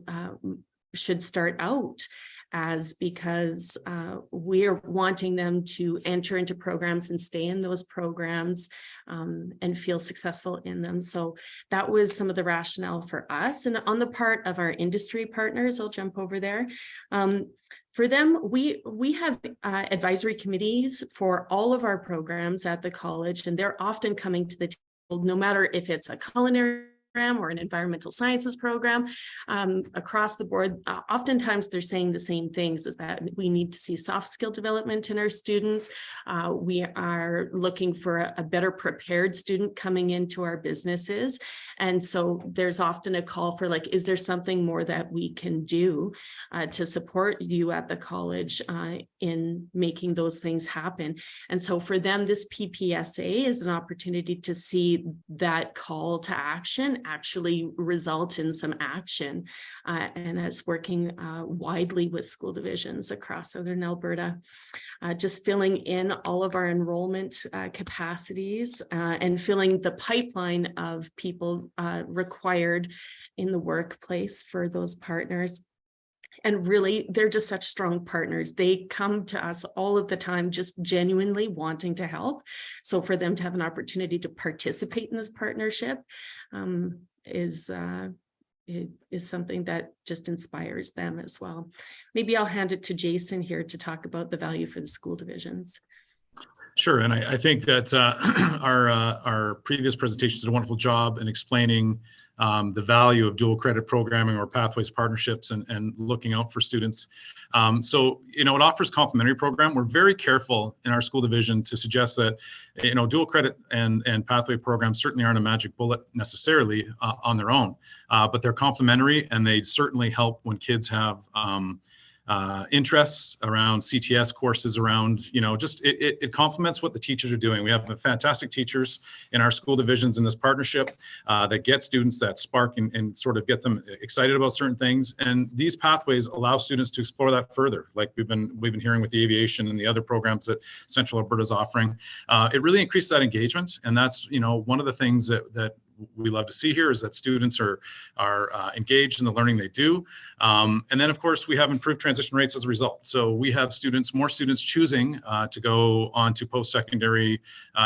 should start out as, because we're wanting them to enter into programs and stay in those programs and feel successful in them. So that was some of the rationale for us. And on the part of our industry partners, I'll jump over there. For them, we have advisory committees for all of our programs at the college, and they're often coming to the table, no matter if it's a culinary program or an environmental sciences program, across the board. Oftentimes they're saying the same things, is that we need to see soft skill development in our students. We are looking for a better prepared student coming into our businesses. And so there's often a call for, like, is there something more that we can do to support you at the college in making those things happen? And so for them, this PPSA is an opportunity to see that call to action actually result in some action, and as working widely with school divisions across Southern Alberta, just filling in all of our enrollment capacities and filling the pipeline of people required in the workplace for those partners. And really, they're just such strong partners. They come to us all of the time, just genuinely wanting to help. So for them to have an opportunity to participate in this partnership is something that just inspires them as well. Maybe I'll hand it to Jason here to talk about the value for the school divisions. Sure, and I think that our previous presentations did a wonderful job in explaining the value of dual credit programming or pathways partnerships and looking out for students. So, you know, it offers complementary program. We're very careful in our school division to suggest that, you know, dual credit and pathway programs certainly aren't a magic bullet necessarily on their own, but they're complementary, and they certainly help when kids have interests, around CTS courses, around, just it complements what the teachers are doing. We have fantastic teachers in our school divisions in this partnership that get students that spark and sort of get them excited about certain things. And these pathways allow students to explore that further, like we've been hearing with the aviation and the other programs that Central Alberta is offering. It really increases that engagement, and that's one of the things that we love to see here is that students are engaged in the learning they do. And then, of course, we have improved transition rates as a result. So we have more students choosing to go on to post-secondary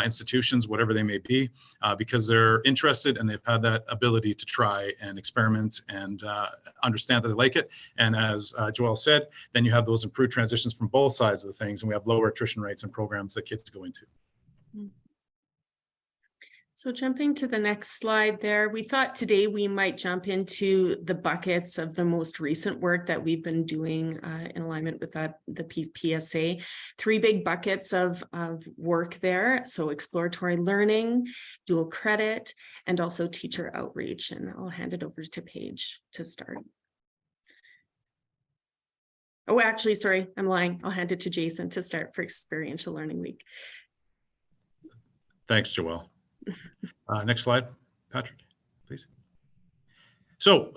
institutions, whatever they may be, because they're interested and they've had that ability to try and experiment and understand that they like it. And as Joelle said, then you have those improved transitions from both sides of the things, and we have lower attrition rates in programs that kids go into. So jumping to the next slide there, we thought today we might jump into the buckets of the most recent work that we've been doing in alignment with the PSA. 3 big buckets of work there. So exploratory learning, dual credit, and also teacher outreach. And I'll hand it over to Paige to start. Oh, actually, sorry, I'm lying. I'll hand it to Jason to start for Experiential Learning Week. Thanks, Joelle. Next slide, Patrick, please. So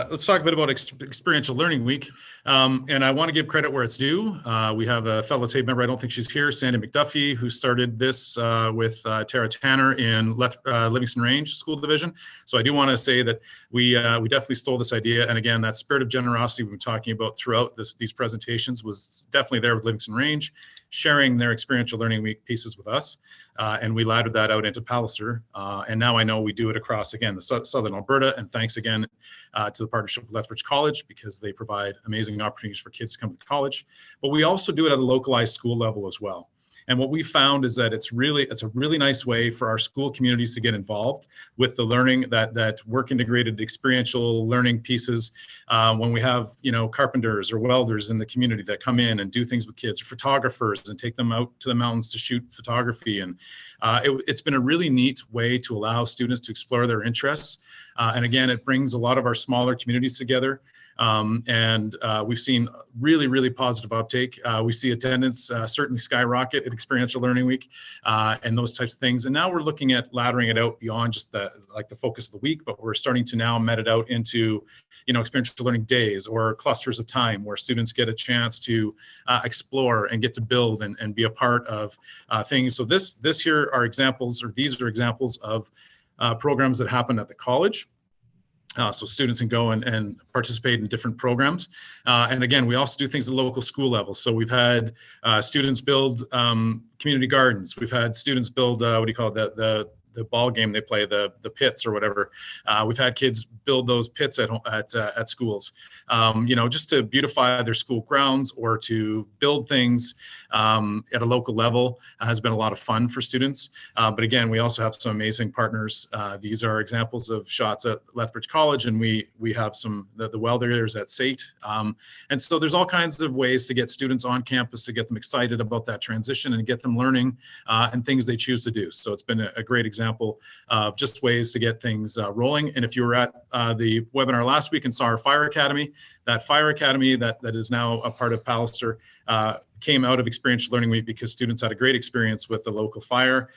let's talk a bit about Experiential Learning Week. And I want to give credit where it's due. We have a fellow TAVE member, I don't think she's here, Sandy McDuffie, who started this with Tara Tanner in Livingston Range School Division. So I do want to say that we definitely stole this idea. And again, that spirit of generosity we've been talking about throughout these presentations was definitely there with Livingston Range, sharing their Experiential Learning Week pieces with us. And we laddered that out into Palliser. And now I know we do it across, again, the Southern Alberta. And thanks again to the partnership with Lethbridge College, because they provide amazing opportunities for kids to come to college. But we also do it at a localized school level as well. And what we found is that it's a really nice way for our school communities to get involved with the learning, that work integrated experiential learning pieces. When we have, carpenters or welders in the community that come in and do things with kids, or photographers, and take them out to the mountains to shoot photography. And it's been a really neat way to allow students to explore their interests. And again, it brings a lot of our smaller communities together. And we've seen really, really positive uptake. We see attendance certainly skyrocket at Experiential Learning Week and those types of things. And now we're looking at laddering it out beyond just the focus of the week, but we're starting to now met it out into, experiential learning days or clusters of time where students get a chance to explore and get to build and be a part of things. So this here are examples, or these are examples of programs that happen at the college. So students can go and participate in different programs. And again, we also do things at the local school level. So we've had students build community gardens. We've had students build, the ball game they play, the pits or whatever. We've had kids build those pits at schools, just to beautify their school grounds or to build things at a local level has been a lot of fun for students. But again, we also have some amazing partners. These are examples of shots at Lethbridge College, and we have some the welders at SAIT. And so there's all kinds of ways to get students on campus, to get them excited about that transition and get them learning and things they choose to do. So it's been a great example of just ways to get things rolling. And if you were at the webinar last week and saw our Fire Academy, that Fire Academy that is now a part of Palliser came out of Experiential Learning Week because students had a great experience with the local fire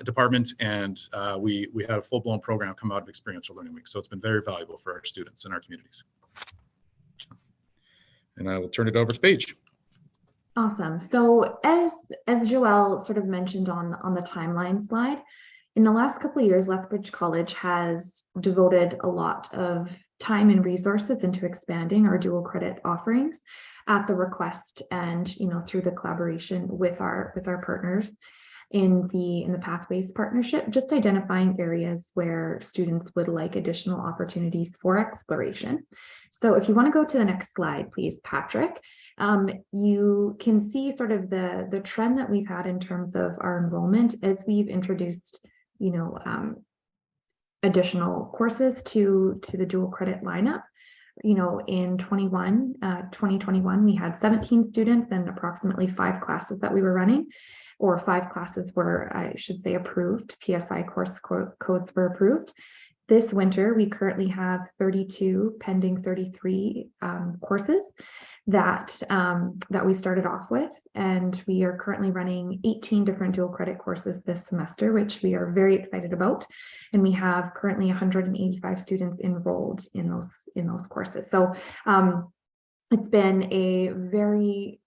department, and we had a full-blown program come out of Experiential Learning Week. So it's been very valuable for our students and our communities. And I will turn it over to Paige. Awesome. So as Joelle sort of mentioned on the timeline slide, in the last couple of years, Lethbridge College has devoted a lot of time and resources into expanding our dual credit offerings at the request and through the collaboration with our partners in the Pathways partnership, just identifying areas where students would like additional opportunities for exploration. So if you want to go to the next slide, please, Patrick, you can see sort of the trend that we've had in terms of our enrollment as we've introduced additional courses to the dual credit lineup. In 2021, we had 17 students and approximately 5 classes that we were running, or 5 classes were, I should say, approved. PSI course codes were approved. This winter, we currently have 32 pending 33 courses that we started off with, and we are currently running 18 different dual credit courses this semester, which we are very excited about. And we have currently 185 students enrolled in those courses. So it's been a very,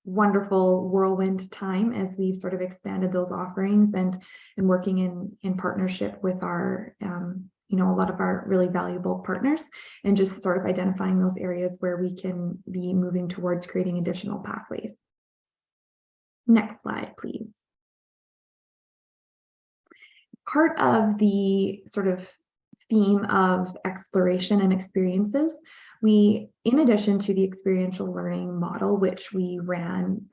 wonderful whirlwind time as we've sort of expanded those offerings and working in partnership with our a lot of our really valuable partners, and just sort of identifying those areas where we can be moving towards creating additional pathways. Next slide, please. Part of the sort of theme of exploration and experiences, we, in addition to the experiential learning model, which we ran,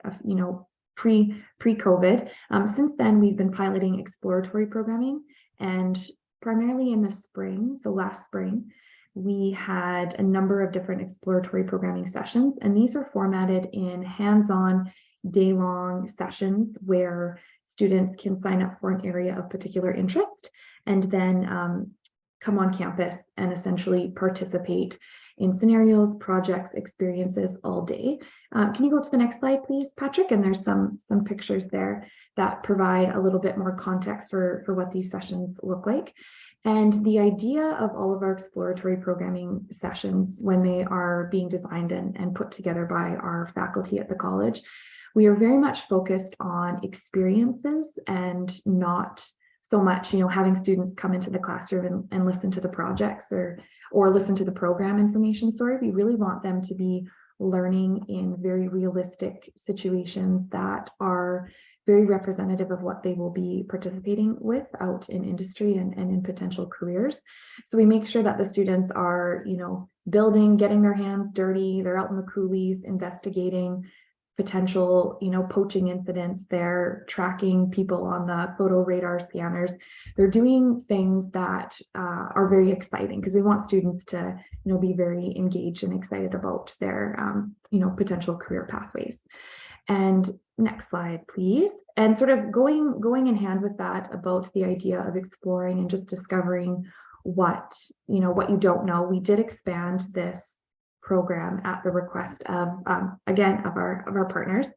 pre-COVID, since then we've been piloting exploratory programming, and primarily in the spring, so last spring, we had a number of different exploratory programming sessions, and these are formatted in hands-on, day-long sessions where students can sign up for an area of particular interest and then come on campus and essentially participate in scenarios, projects, experiences all day. Can you go to the next slide, please, Patrick? And there's some pictures there that provide a little bit more context for what these sessions look like. And the idea of all of our exploratory programming sessions, when they are being designed and put together by our faculty at the college, we are very much focused on experiences and not so much, having students come into the classroom and listen to the projects or listen to the program information. We really want them to be learning in very realistic situations that are very representative of what they will be participating with out in industry and in potential careers. So we make sure that the students are, building, getting their hands dirty, they're out in the coulees, investigating potential, poaching incidents. They're tracking people on the photo radar scanners. They're doing things that are very exciting, because we want students to, be very engaged and excited about their, potential career pathways. And next slide, please. And sort of going in hand with that about the idea of exploring and just discovering what you don't know. We did expand this program at the request of, again, of our partners.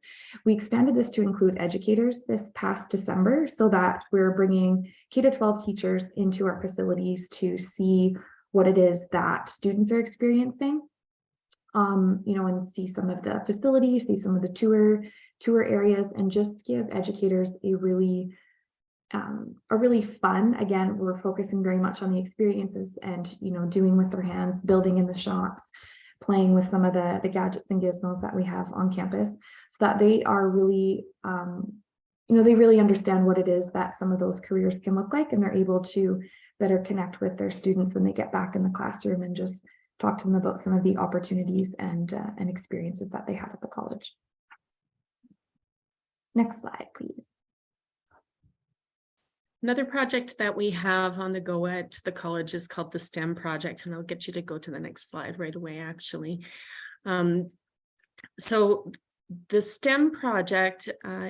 We expanded this to include educators this past December, so that we're bringing K-12 teachers into our facilities to see what it is that students are experiencing, and see some of the facilities, see some of the tour areas, and just give educators a really fun, again, we're focusing very much on the experiences and, doing with their hands, building in the shops, playing with some of the gadgets and gizmos that we have on campus, so that they are really, they really understand what it is that some of those careers can look like, and they're able to better connect with their students when they get back in the classroom and just talk to them about some of the opportunities and experiences that they have at the college. Next slide, please. Another project that we have on the go at the college is called the STEM project, and I'll get you to go to the next slide right away, actually. So the STEM project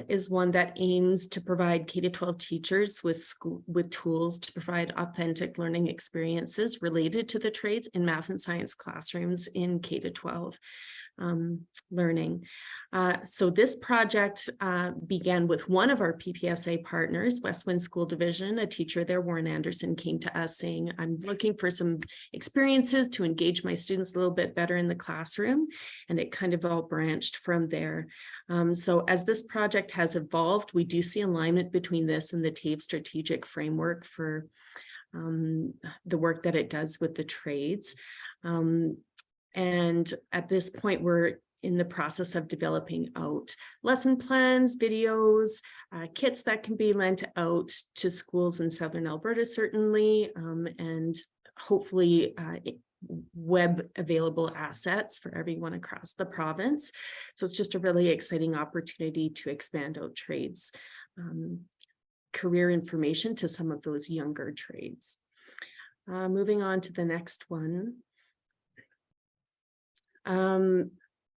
is one that aims to provide K-12 teachers with tools to provide authentic learning experiences related to the trades in math and science classrooms in K-12 learning. So this project began with one of our PPSA partners, Westwind School Division. A teacher there, Warren Anderson, came to us saying, I'm looking for some experiences to engage my students a little bit better in the classroom. And it kind of all branched from there. So as this project has evolved, we do see alignment between this and the TAVE strategic framework for the work that it does with the trades. And at this point, we're in the process of developing out lesson plans, videos, kits that can be lent out to schools in Southern Alberta, certainly, and hopefully web available assets for everyone across the province. So it's just a really exciting opportunity to expand out trades, career information to some of those younger trades. Moving on to the next one.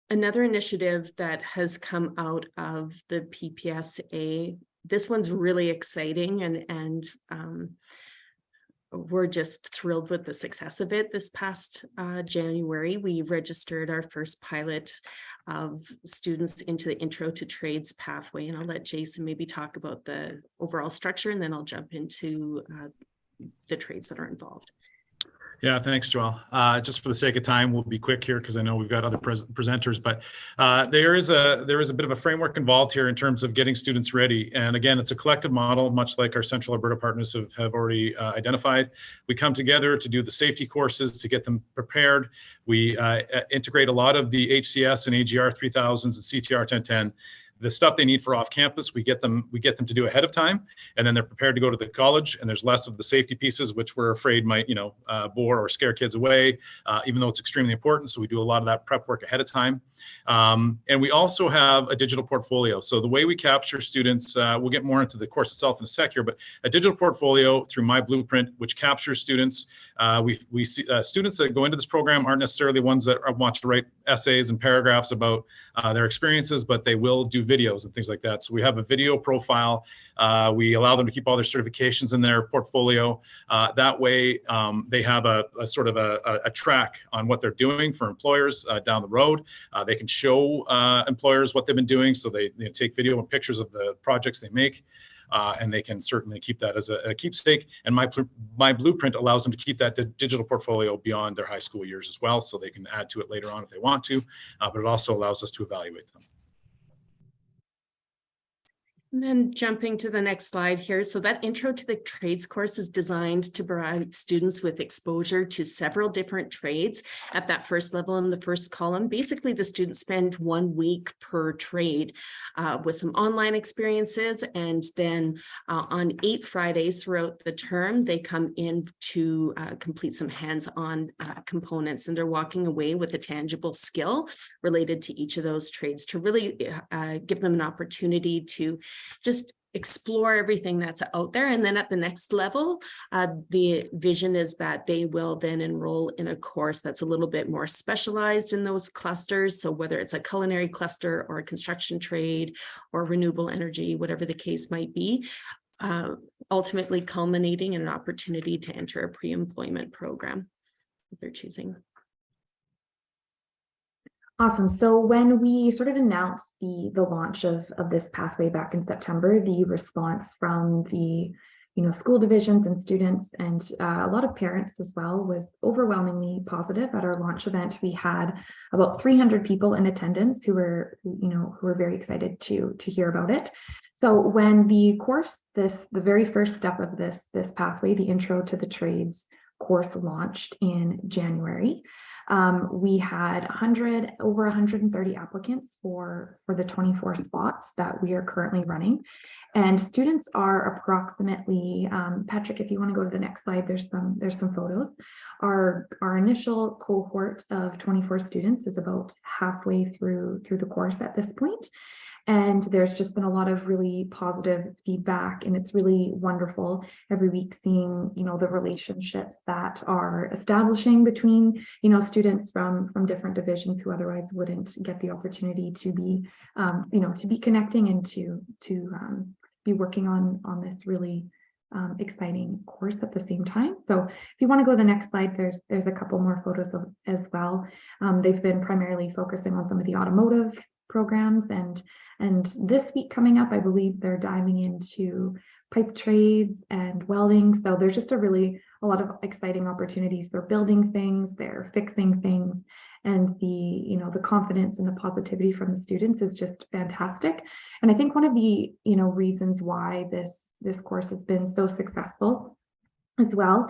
Another initiative that has come out of the PPSA, this one's really exciting and we're just thrilled with the success of it. This past January, we registered our first pilot of students into the Intro to Trades pathway. And I'll let Jason maybe talk about the overall structure, and then I'll jump into the trades that are involved. Yeah, thanks, Joelle. Just for the sake of time, we'll be quick here because I know we've got other presenters, but there is a bit of a framework involved here in terms of getting students ready. And again, it's a collective model, much like our Central Alberta partners have already identified. We come together to do the safety courses to get them prepared. We integrate a lot of the HCS and AGR 3000s and CTR 1010. The stuff they need for off campus, we get them to do ahead of time, and then they're prepared to go to the college, and there's less of the safety pieces, which we're afraid might, bore or scare kids away, even though it's extremely important. So we do a lot of that prep work ahead of time. And we also have a digital portfolio. So the way we capture students, we'll get more into the course itself in a sec here, but a digital portfolio through My Blueprint, which captures students. We see students that go into this program aren't necessarily ones that want to write essays and paragraphs about their experiences, but they will do videos and things like that. So we have a video profile. We allow them to keep all their certifications in their portfolio. That way, they have a sort of a track on what they're doing for employers down the road. They can show employers what they've been doing, so they take video and pictures of the projects they make. And they can certainly keep that as a keepsake. And My Blueprint allows them to keep that digital portfolio beyond their high school years as well, so they can add to it later on if they want to, but it also allows us to evaluate them. And then jumping to the next slide here. So that Intro to the Trades course is designed to provide students with exposure to several different trades at that first level in the first column. Basically, the students spend 1 week per trade with some online experiences. And then on 8 Fridays throughout the term, they come in to complete some hands-on components. And they're walking away with a tangible skill related to each of those trades to really give them an opportunity to just explore everything that's out there. And then at the next level, the vision is that they will then enroll in a course that's a little bit more specialized in those clusters. So whether it's a culinary cluster or a construction trade or renewable energy, whatever the case might be, ultimately culminating in an opportunity to enter a pre-employment program if they're choosing. Awesome. So when we sort of announced the launch of this pathway back in September, the response from the school divisions and students and a lot of parents as well was overwhelmingly positive. At our launch event, we had about 300 people in attendance who were very excited to hear about it. So when the course, the very first step of this pathway, the Intro to the Trades course, launched in January, we had over 130 applicants for the 24 spots that we are currently running. And students are approximately, Patrick, if you want to go to the next slide, there's some photos. Our initial cohort of 24 students is about halfway through the course at this point. And there's just been a lot of really positive feedback, and it's really wonderful every week seeing, the relationships that are establishing between, students from different divisions who otherwise wouldn't get the opportunity to be, to be connecting and to be working on this really exciting course at the same time. So if you want to go to the next slide, there's a couple more photos as well. They've been primarily focusing on some of the automotive programs, and this week coming up, I believe they're diving into pipe trades and welding. So there's just a lot of exciting opportunities. They're building things, they're fixing things, and the confidence and the positivity from the students is just fantastic. And I think one of the reasons why this course has been so successful as well,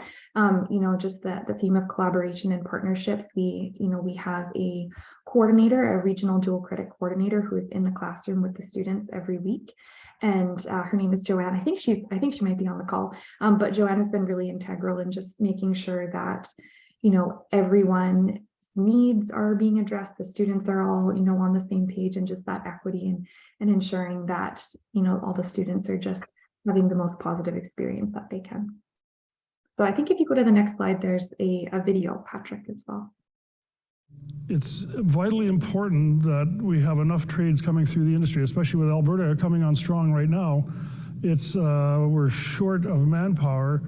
just the theme of collaboration and partnerships. We have a coordinator, a regional dual credit coordinator, who is in the classroom with the students every week. And her name is Joanne. I think she might be on the call, but Joanne has been really integral in just making sure that, everyone's needs are being addressed. The students are all, on the same page, and just that equity and ensuring that, all the students are just having the most positive experience that they can. So I think if you go to the next slide, there's a video, Patrick, as well. It's vitally important that we have enough trades coming through the industry, especially with Alberta coming on strong right now. We're short of manpower.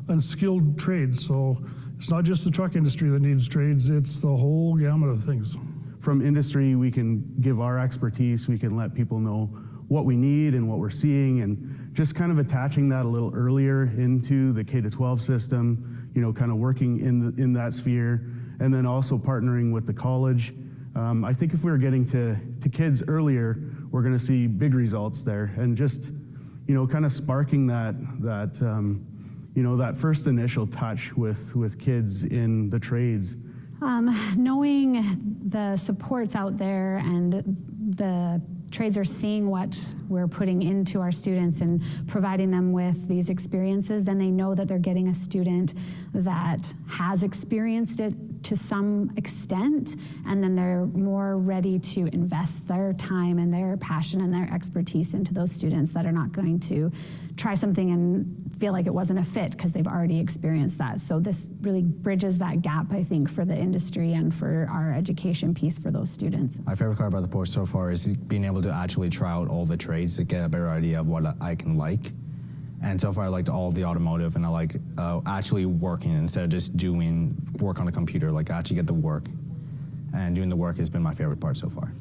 unskilled trades. So it's not just the truck industry that needs trades, it's the whole gamut of things. From industry, we can give our expertise, we can let people know what we need and what we're seeing, and just kind of attaching that a little earlier into the K-12 system, you know, kind of working in that sphere, and then also partnering with the college. I think if we were getting to kids earlier, we're going to see big results there, and just, you know, kind of sparking that you know, that first initial touch with kids in the trades. Knowing the supports out there and the trades are seeing what we're putting into our students and providing them with these experiences, then they know that they're getting a student that has experienced it to some extent, and then they're more ready to invest their time and their passion and their expertise into those students that are not going to try something and feel like it wasn't a fit because they've already experienced that. So this really bridges that gap, I think, for the industry and for our education piece for those students. My favorite part about the course so far is being able to actually try out all the trades to get a better idea of what I can like. And so far I liked all the automotive, and I like actually working instead of just doing work on a computer, like actually get the work. And doing the work has been my favorite part so far.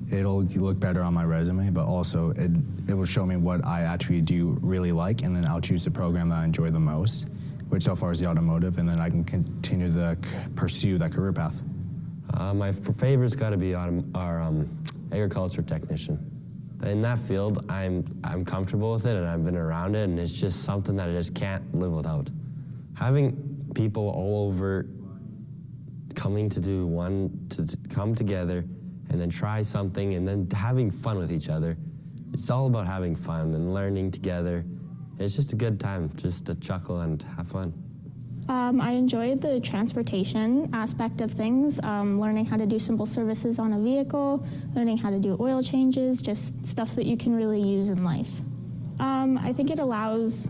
It'll look better on my resume, but also it will show me what I actually do really like, and then I'll choose the program that I enjoy the most, which so far is the automotive, and then I can continue to pursue that career path. My favorite's got to be our agriculture technician. In that field, I'm comfortable with it, and I've been around it, and it's just something that I just can't live without. Having people all over coming to come together and then try something, and then having fun with each other. It's all about having fun and learning together. It's just a good time, just to chuckle and have fun. I enjoyed the transportation aspect of things, learning how to do simple services on a vehicle, learning how to do oil changes, just stuff that you can really use in life. I think it allows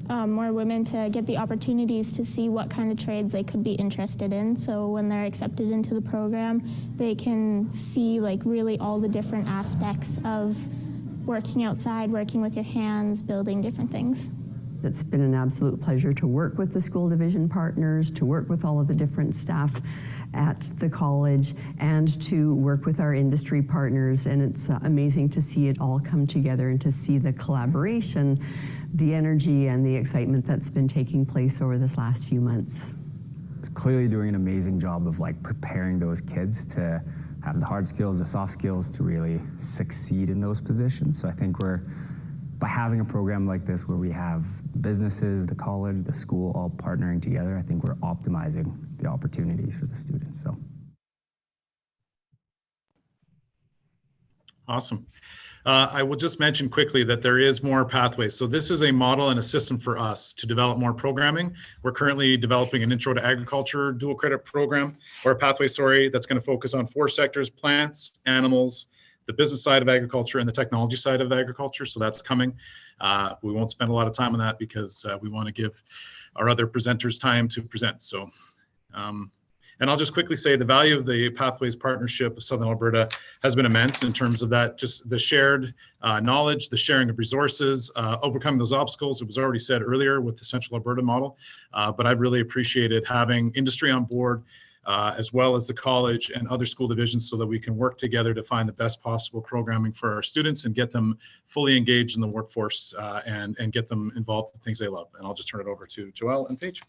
more women to get the opportunities to see what kind of trades they could be interested in. So when they're accepted into the program, they can see like really all the different aspects of working outside, working with your hands, building different things. It's been an absolute pleasure to work with the school division partners, to work with all of the different staff at the college, and to work with our industry partners. And it's amazing to see it all come together and to see the collaboration, the energy, and the excitement that's been taking place over this last few months. It's clearly doing an amazing job of like preparing those kids to have the hard skills, the soft skills to really succeed in those positions. So I think by having a program like this where we have businesses, the college, the school all partnering together, I think we're optimizing the opportunities for the students. So. Awesome. I will just mention quickly that there is more pathways. So this is a model and a system for us to develop more programming. We're currently developing an Intro to Agriculture dual credit program, or a pathway, sorry, that's going to focus on 4 sectors: plants, animals, the business side of agriculture, and the technology side of agriculture. So that's coming. We won't spend a lot of time on that because we want to give our other presenters time to present. So, and I'll just quickly say the value of the Pathways Partnership of Southern Alberta has been immense in terms of that, just the shared knowledge, the sharing of resources, overcoming those obstacles. It was already said earlier with the Central Alberta model, but I've really appreciated having industry on board, as well as the college and other school divisions, so that we can work together to find the best possible programming for our students and get them fully engaged in the workforce, and get them involved in things they love. And I'll just turn it over to Joelle and Paige.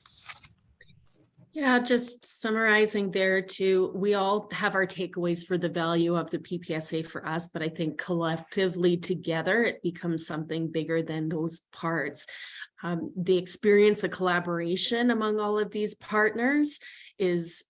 Yeah, just summarizing there too, we all have our takeaways for the value of the PPSA for us, but I think collectively together, it becomes something bigger than those parts. The experience of collaboration among all of these partners is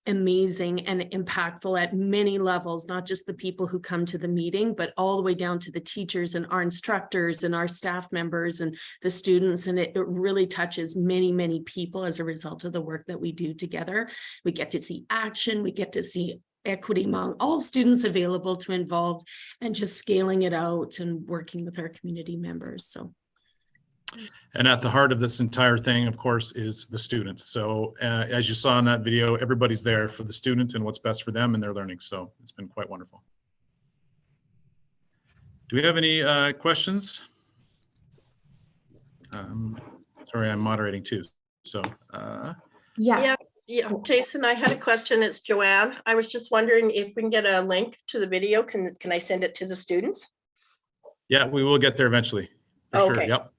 amazing and impactful at many levels, not just the people who come to the meeting, but all the way down to the teachers and our instructors and our staff members and the students. And it really touches many, many people as a result of the work that we do together. We get to see action, we get to see equity among all students available to involved, and just scaling it out and working with our community members. So. And at the heart of this entire thing, of course, is the student. So as you saw in that video, everybody's there for the student and what's best for them and their learning. So it's been quite wonderful. Do we have any questions? Sorry, I'm moderating too. So Yes. Yeah, Jason, I had a question. It's Joanne. I was just wondering if we can get a link to the video. Can I send it to the students? yeah, we will get there eventually, for sure. Okay. Yep.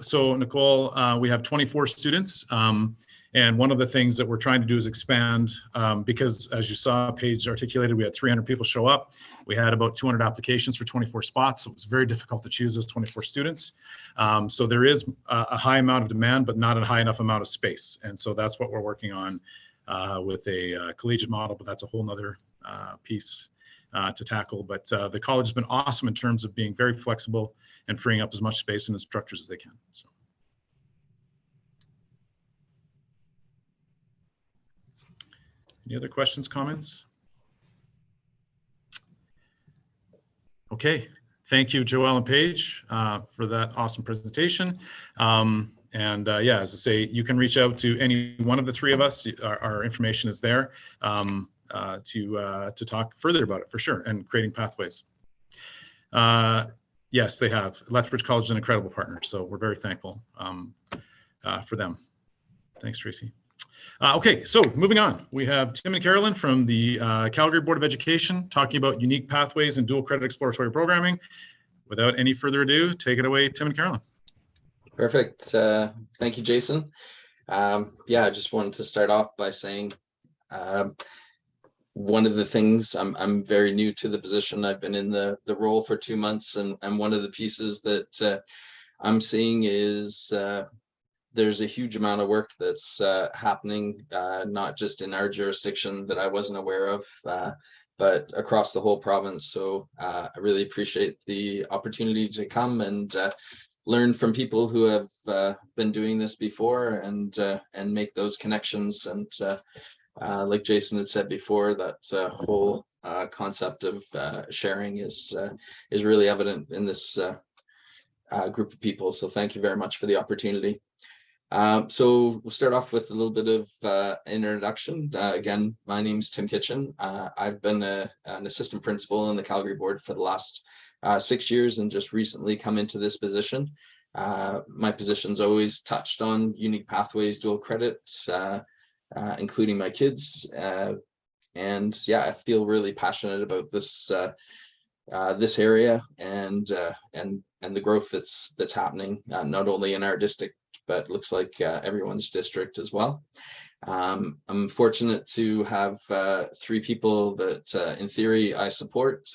So Nicole, we have 24 students. And one of the things that we're trying to do is expand, because as you saw, Paige articulated, we had 300 people show up. We had about 200 applications for 24 spots. So it was very difficult to choose those 24 students. So there is a high amount of demand, but not a high enough amount of space. And so that's what we're working on with a collegiate model, but that's a whole nother piece to tackle. But the college has been awesome in terms of being very flexible and freeing up as much space and instructors as they can. So. Any other questions, comments? Okay, thank you, Joelle and Paige, for that awesome presentation. Yeah, as I say, you can reach out to any one of the three of us. Our information is there to talk further about it for sure, and creating pathways. Yes, they have. Lethbridge College is an incredible partner, so we're very thankful for them. Thanks, Tracy. Okay, so moving on, we have Tim and Carolyn from the Calgary Board of Education talking about unique pathways and dual credit exploratory programming. Without any further ado, take it away, Tim and Carolyn. Perfect. Thank you, Jason. I just wanted to start off by saying one of the things, I'm very new to the position. I've been in the role for 2 months, and one of the pieces that I'm seeing is there's a huge amount of work that's happening, not just in our jurisdiction that I wasn't aware of, but across the whole province. So I really appreciate the opportunity to come and learn from people who have been doing this before, and make those connections. And like Jason had said before, that whole concept of sharing is really evident in this group of people. So thank you very much for the opportunity. So we'll start off with a little bit of introduction. Again, my name is Tim Kitchen. I've been an assistant principal in the Calgary board for the last 6 years, and just recently come into this position. My position's always touched on unique pathways, dual credit, including my kids. And yeah, I feel really passionate about this this area and the growth that's happening, not only in our district, but looks like everyone's district as well. I'm fortunate to have 3 people that in theory I support,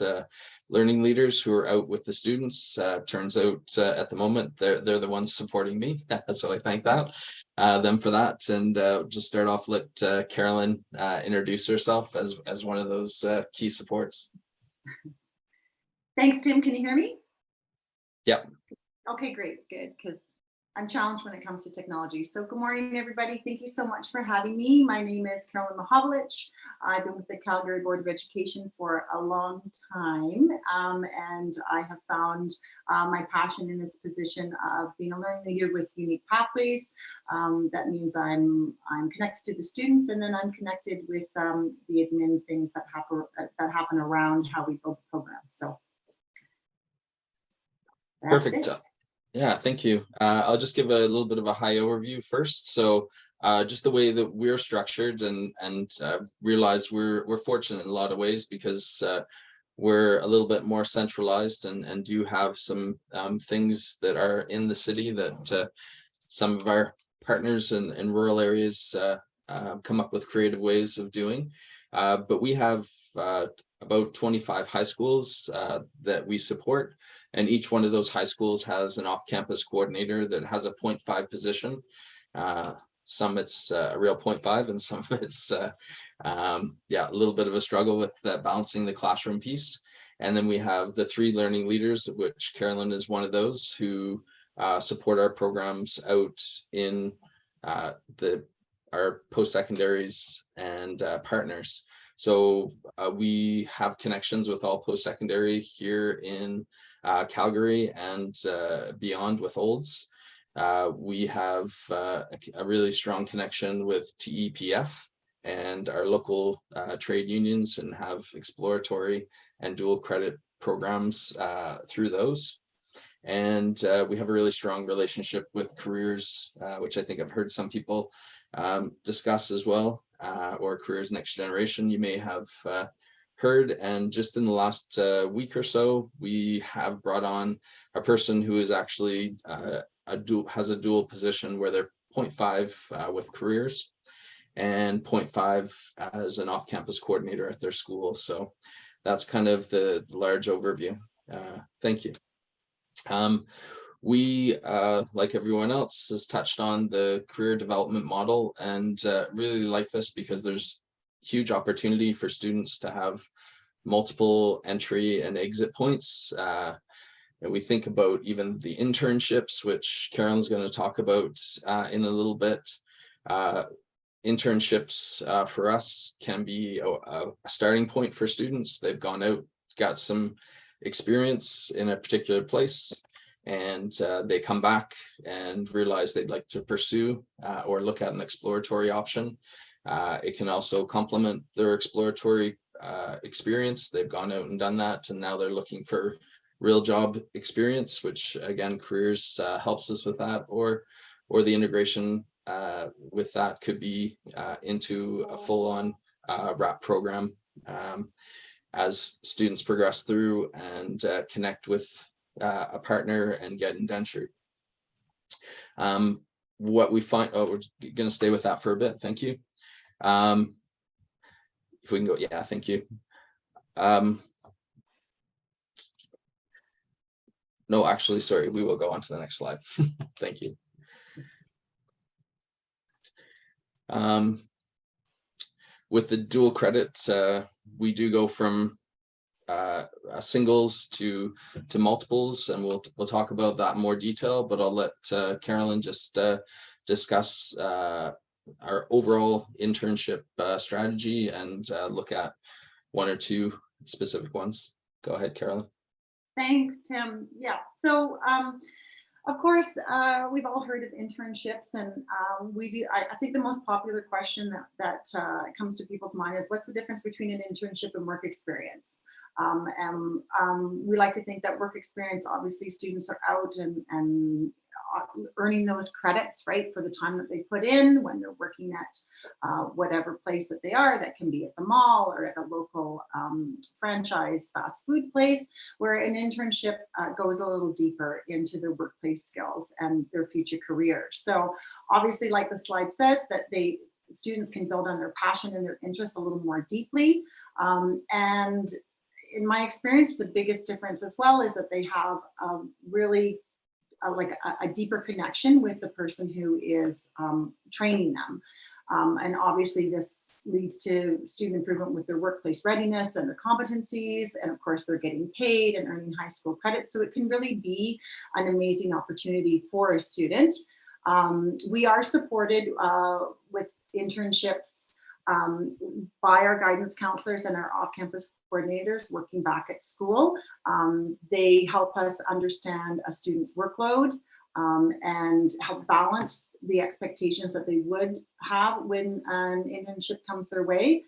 learning leaders who are out with the students. Turns out at the moment they're the ones supporting me, so I thank them for that. And just start off, let Carolyn introduce herself as one of those key supports. Thanks, Tim. Can you hear me? Yep. Okay, great, good, because I'm challenged when it comes to technology. So good morning, everybody. Thank you so much for having me. My name is Carolyn Mahovlich. I've been with the Calgary Board of Education for a long time, and I have found my passion in this position of being a learning leader with unique pathways. That means I'm connected to the students, and then I'm connected with the admin things that happen around how we build the program. So that's perfect. it. Yeah, thank you. I'll just give a little bit of a high overview first. So just the way that we're structured, and realize we're fortunate in a lot of ways, because we're a little bit more centralized, and do have some things that are in the city that some of our partners in rural areas come up with creative ways of doing. But we have about 25 high schools that we support. And each one of those high schools has an off-campus coordinator that has a 0.5 position. Some it's a real 0.5, and some of it's a little bit of a struggle with balancing the classroom piece. And then we have the 3 learning leaders, which Carolyn is one of those, who support our programs out in our post-secondaries and partners. So we have connections with all post-secondary here in Calgary and beyond with Olds. We have a really strong connection with TEPF and our local trade unions, and have exploratory and dual credit programs through those. And we have a really strong relationship with careers, which I think I've heard some people discuss as well, or Careers Next Generation you may have heard. And just in the last week or so, we have brought on a person who is actually has a dual position where they're 0.5 with careers and 0.5 as an off-campus coordinator at their school. So that's kind of the large overview. Thank you. We, like everyone else, has touched on the career development model, and really like this because there's huge opportunity for students to have multiple entry and exit points. And we think about even the internships, which Carolyn's going to talk about in a little bit. Internships for us can be a starting point for students. They've gone out, got some experience in a particular place, and they come back and realize they'd like to pursue or look at an exploratory option. It can also complement their exploratory experience. They've gone out and done that, and now they're looking for real job experience, which again, careers helps us with that, or the integration with that could be into a full-on RAP program as students progress through and connect with a partner and get indentured. What we find, we're going to stay with that for a bit. Thank you. If we can go, yeah, thank you. No, actually, sorry, we will go on to the next slide. Thank you. With the dual credit, we do go from singles to multiples, and we'll talk about that in more detail, but I'll let Carolyn just discuss our overall internship strategy and look at one or two specific ones. Go ahead, Carolyn. Thanks, Tim. Yeah, so of course, we've all heard of internships, and we do. I think the most popular question that comes to people's mind is, what's the difference between an internship and work experience? We like to think that work experience, obviously, students are out and earning those credits, right, for the time that they put in when they're working at whatever place that they are. That can be at the mall or at a local franchise fast food place, where an internship goes a little deeper into their workplace skills and their future careers. So obviously, like the slide says, that students can build on their passion and their interests a little more deeply. And in my experience, the biggest difference as well is that they have really like a deeper connection with the person who is training them. And obviously this leads to student improvement with their workplace readiness and their competencies. And of course, they're getting paid and earning high school credits. So it can really be an amazing opportunity for a student. We are supported with internships by our guidance counselors and our off-campus coordinators working back at school. They help us understand a student's workload and help balance the expectations that they would have when an internship comes their way.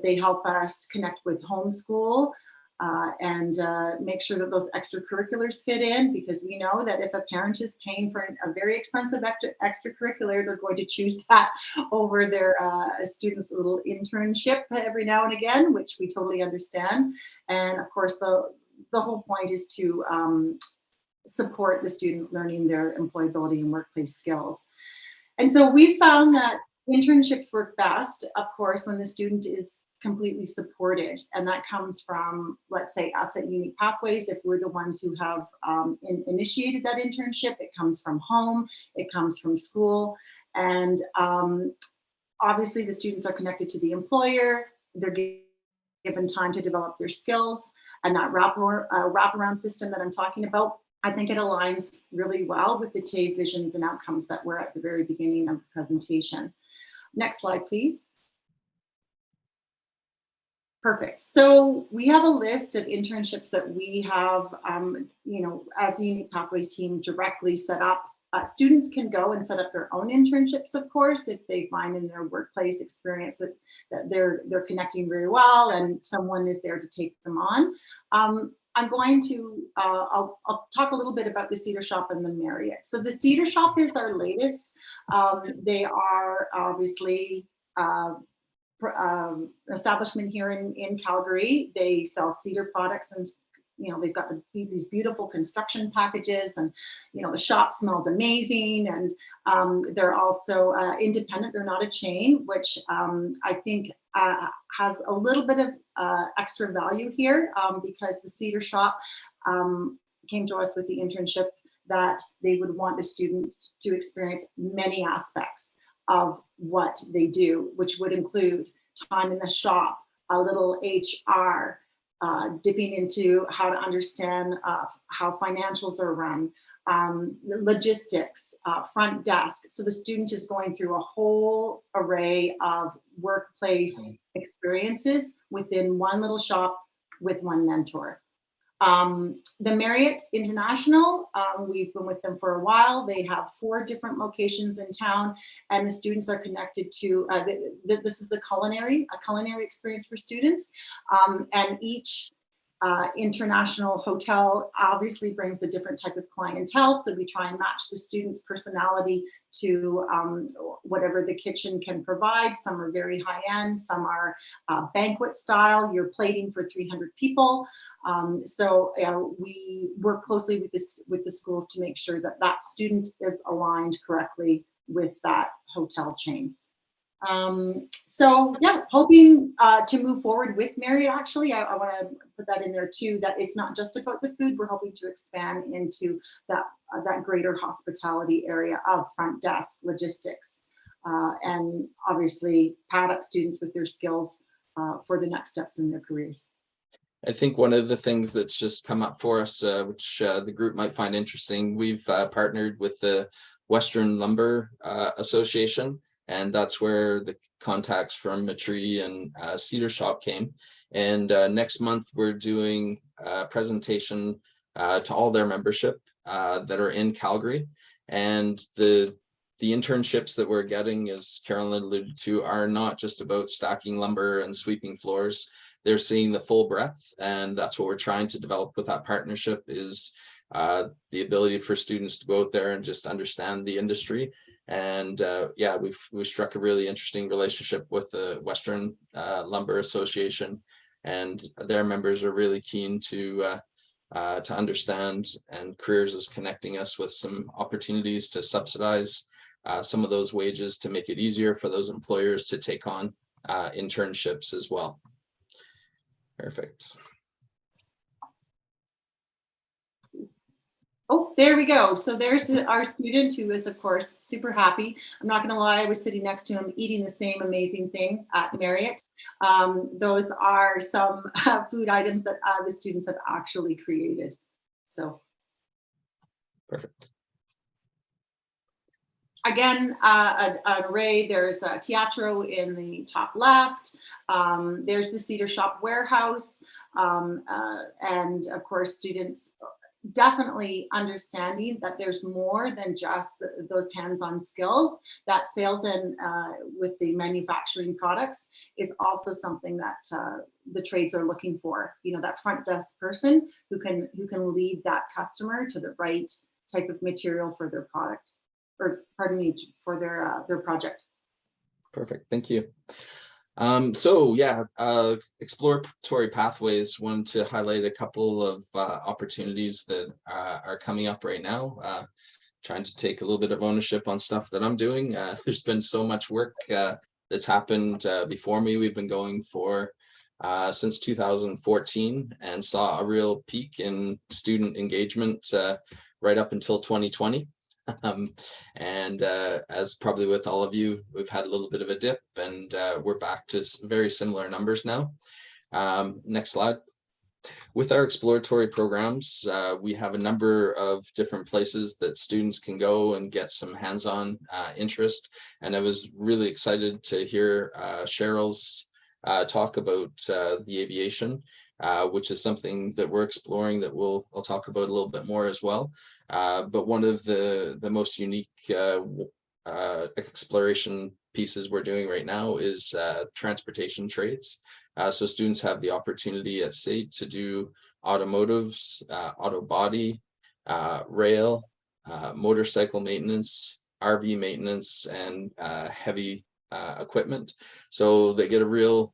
They help us connect with homeschool and make sure that those extracurriculars fit in, because we know that if a parent is paying for a very expensive extracurricular, they're going to choose that over their student's little internship every now and again, which we totally understand. And of course, the whole point is to support the student learning their employability and workplace skills. And so we found that internships work best, of course, when the student is completely supported, and that comes from, let's say, us at Unique Pathways. If we're the ones who have initiated that internship, it comes from home, it comes from school, and obviously the students are connected to the employer. They're given time to develop their skills, and that wraparound system that I'm talking about, I think it aligns really well with the TAVE visions and outcomes that were at the very beginning of the presentation. Next slide, please. Perfect. So we have a list of internships that we have, as the Unique Pathways team directly set up. Students can go and set up their own internships, of course, if they find in their workplace experience that they're connecting very well and someone is there to take them on. I'm going to, I'll talk a little bit about the Cedar Shop and the Marriott. So the Cedar Shop is our latest. They are obviously establishment here in Calgary. They sell cedar products, and they've got these beautiful construction packages, and the shop smells amazing. And they're also independent. They're not a chain, which I think has a little bit of extra value here, because the Cedar Shop came to us with the internship that they would want the student to experience many aspects of what they do, which would include time in the shop, a little HR, dipping into how to understand how financials are run, logistics, front desk. So the student is going through a whole array of workplace experiences within one little shop with one mentor. The Marriott International, we've been with them for a while. They have 4 different locations in town, and the students are connected to, this is a culinary experience for students. And each international hotel obviously brings a different type of clientele. So we try and match the student's personality to whatever the kitchen can provide. Some are very high end, some are banquet style. You're plating for 300 people. So we work closely with the schools to make sure that that student is aligned correctly with that hotel chain. So yeah, hoping to move forward with Marriott. Actually, I want to put that in there too, that it's not just about the food. We're hoping to expand into that greater hospitality area of front desk, logistics, and obviously pad up students with their skills for the next steps in their careers. I think one of the things that's just come up for us, which the group might find interesting, we've partnered with the Western Lumber Association. And that's where the contacts from Matree and Cedar Shop came. And next month, we're doing a presentation to all their membership that are in Calgary. And the internships that we're getting, as Carolyn alluded to, are not just about stacking lumber and sweeping floors. They're seeing the full breadth. And that's what we're trying to develop with that partnership, is the ability for students to go out there and just understand the industry. And yeah, we've struck a really interesting relationship with the Western Lumber Association, and their members are really keen to understand, and Careers is connecting us with some opportunities to subsidize some of those wages to make it easier for those employers to take on internships as well. Perfect. Oh, there we go. So there's our student who is, of course, super happy. I'm not going to lie, I was sitting next to him eating the same amazing thing at Marriott. Those are some food items that the students have actually created. So. Perfect. Again, an array. There's a Teatro in the top left. There's the Cedar Shop warehouse. And of course, students definitely understanding that there's more than just those hands-on skills. That sales and with the manufacturing products is also something that the trades are looking for. That front desk person who can lead that customer to the right type of material for their product, or pardon me, for their project. Perfect, thank you. So yeah, exploratory pathways, wanted to highlight a couple of opportunities that are coming up right now. Trying to take a little bit of ownership on stuff that I'm doing. There's been so much work that's happened before me. We've been going for since 2014, and saw a real peak in student engagement right up until 2020. And as probably with all of you, we've had a little bit of a dip, and we're back to very similar numbers now. Next slide. With our exploratory programs, we have a number of different places that students can go and get some hands-on interest. And I was really excited to hear Cheryl's talk about the aviation, which is something that we're exploring that I'll talk about a little bit more as well. But one of the most unique exploration pieces we're doing right now is transportation trades. So students have the opportunity at SAIT to do automotives, auto body, rail, motorcycle maintenance, RV maintenance, and heavy equipment. So they get a real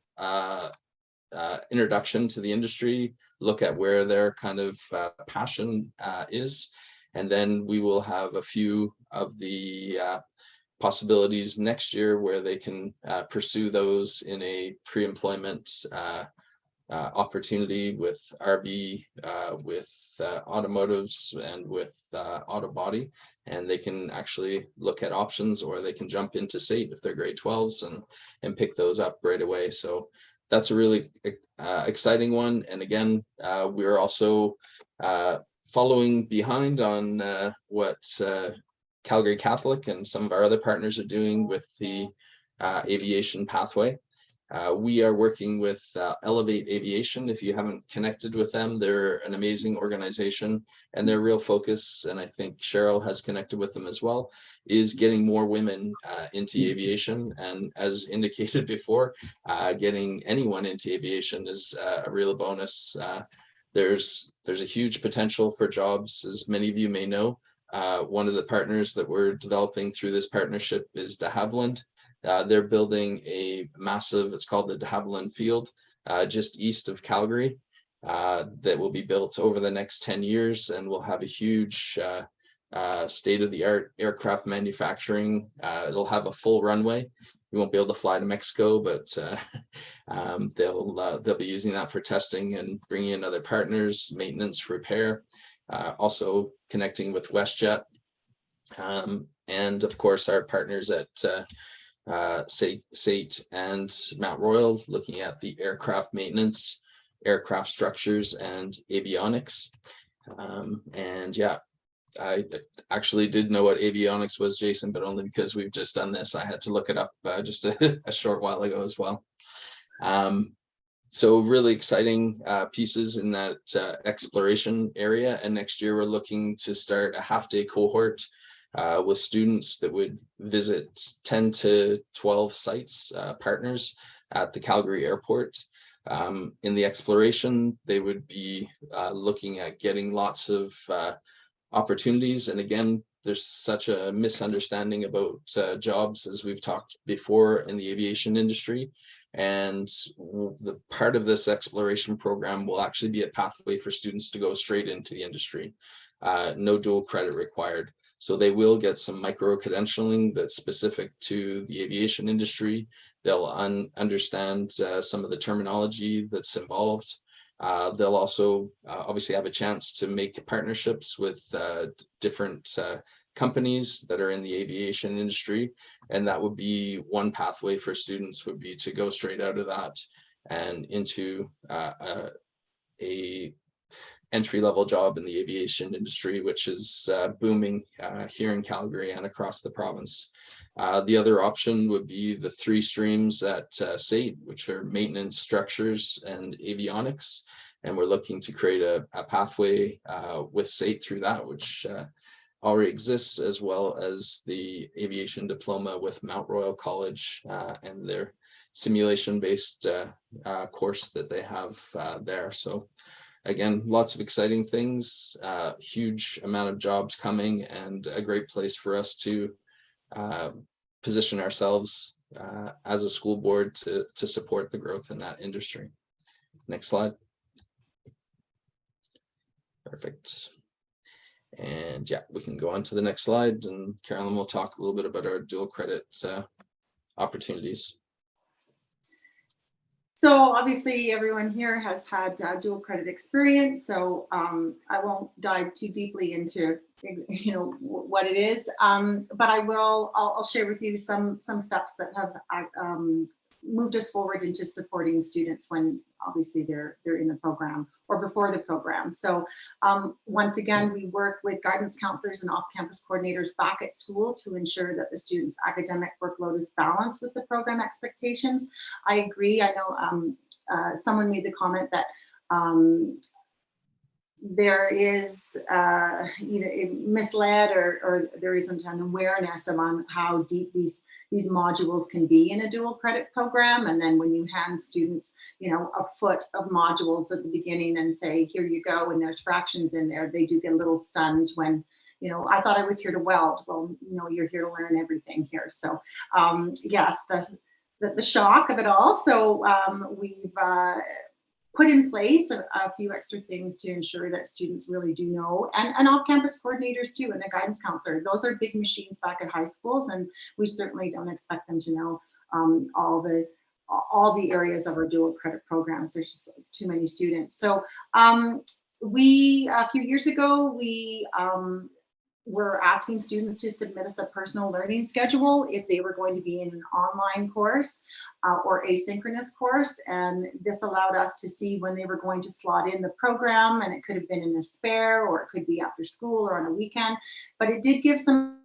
introduction to the industry, look at where their kind of passion is. And then we will have a few of the possibilities next year where they can pursue those in a pre-employment opportunity with RV, with automotives, and with auto body. And they can actually look at options, or they can jump into SAIT if they're grade 12s and pick those up right away. So that's a really exciting one. And again, we're also following behind on what Calgary Catholic and some of our other partners are doing with the aviation pathway. We are working with Elevate Aviation. If you haven't connected with them, they're an amazing organization, and their real focus, and I think Cheryl has connected with them as well, is getting more women into aviation. And as indicated before, getting anyone into aviation is a real bonus. There's a huge potential for jobs, as many of you may know. One of the partners that we're developing through this partnership is de Havilland. They're building a massive, it's called the de Havilland Field, just east of Calgary, that will be built over the next 10 years and will have a huge state-of-the-art aircraft manufacturing. It'll have a full runway. You won't be able to fly to Mexico, but they'll be using that for testing and bringing in other partners, maintenance, repair, also connecting with WestJet, and of course our partners at SAIT and Mount Royal, looking at the aircraft maintenance, aircraft structures, and avionics. And yeah, I actually did know what avionics was, Jason, but only because we've just done this. I had to look it up just a short while ago as well. So really exciting pieces in that exploration area. And next year, we're looking to start a half-day cohort with students that would visit 10 to 12 sites, partners at the Calgary airport. In the exploration, they would be looking at getting lots of opportunities. And again, there's such a misunderstanding about jobs, as we've talked before, in the aviation industry. And the part of this exploration program will actually be a pathway for students to go straight into the industry. No dual credit required. So they will get some micro credentialing that's specific to the aviation industry. They'll understand some of the terminology that's involved. They'll also obviously have a chance to make partnerships with different companies that are in the aviation industry. And that would be one pathway for students, would be to go straight out of that and into a entry-level job in the aviation industry, which is booming here in Calgary and across the province. The other option would be the 3 streams at SAIT, which are maintenance, structures, and avionics. And we're looking to create a pathway with SAIT through that, which already exists, as well as the aviation diploma with Mount Royal College and their simulation-based course that they have there. So again, lots of exciting things, huge amount of jobs coming, and a great place for us to position ourselves as a school board to support the growth in that industry. Next slide. Perfect. And yeah, we can go on to the next slide, and Carolyn will talk a little bit about our dual credit opportunities. So obviously everyone here has had dual credit experience, so I won't dive too deeply into what it is, but I'll share with you some steps that have moved us forward into supporting students when obviously they're in the program or before the program. So once again, we work with guidance counselors and off-campus coordinators back at school to ensure that the students' academic workload is balanced with the program expectations. I agree. I know someone made the comment that there is either misled or there isn't an awareness among how deep these these modules can be in a dual credit program. And then when you hand students, you know, a foot of modules at the beginning and say, here you go, and there's fractions in there, they do get a little stunned when, you know, I thought I was here to weld. Well, you know, you're here to learn everything here. So yes, the shock of it all. So we've put in place a few extra things to ensure that students really do know, and off-campus coordinators too, and a guidance counselor. Those are big machines back at high schools, and we certainly don't expect them to know all the areas of our dual credit programs. There's just it's too many students. So we a few years ago we were asking students to submit us a personal learning schedule if they were going to be in an online course or asynchronous course. And this allowed us to see when they were going to slot in the program, and it could have been in a spare, or it could be after school or on a weekend, but it did give some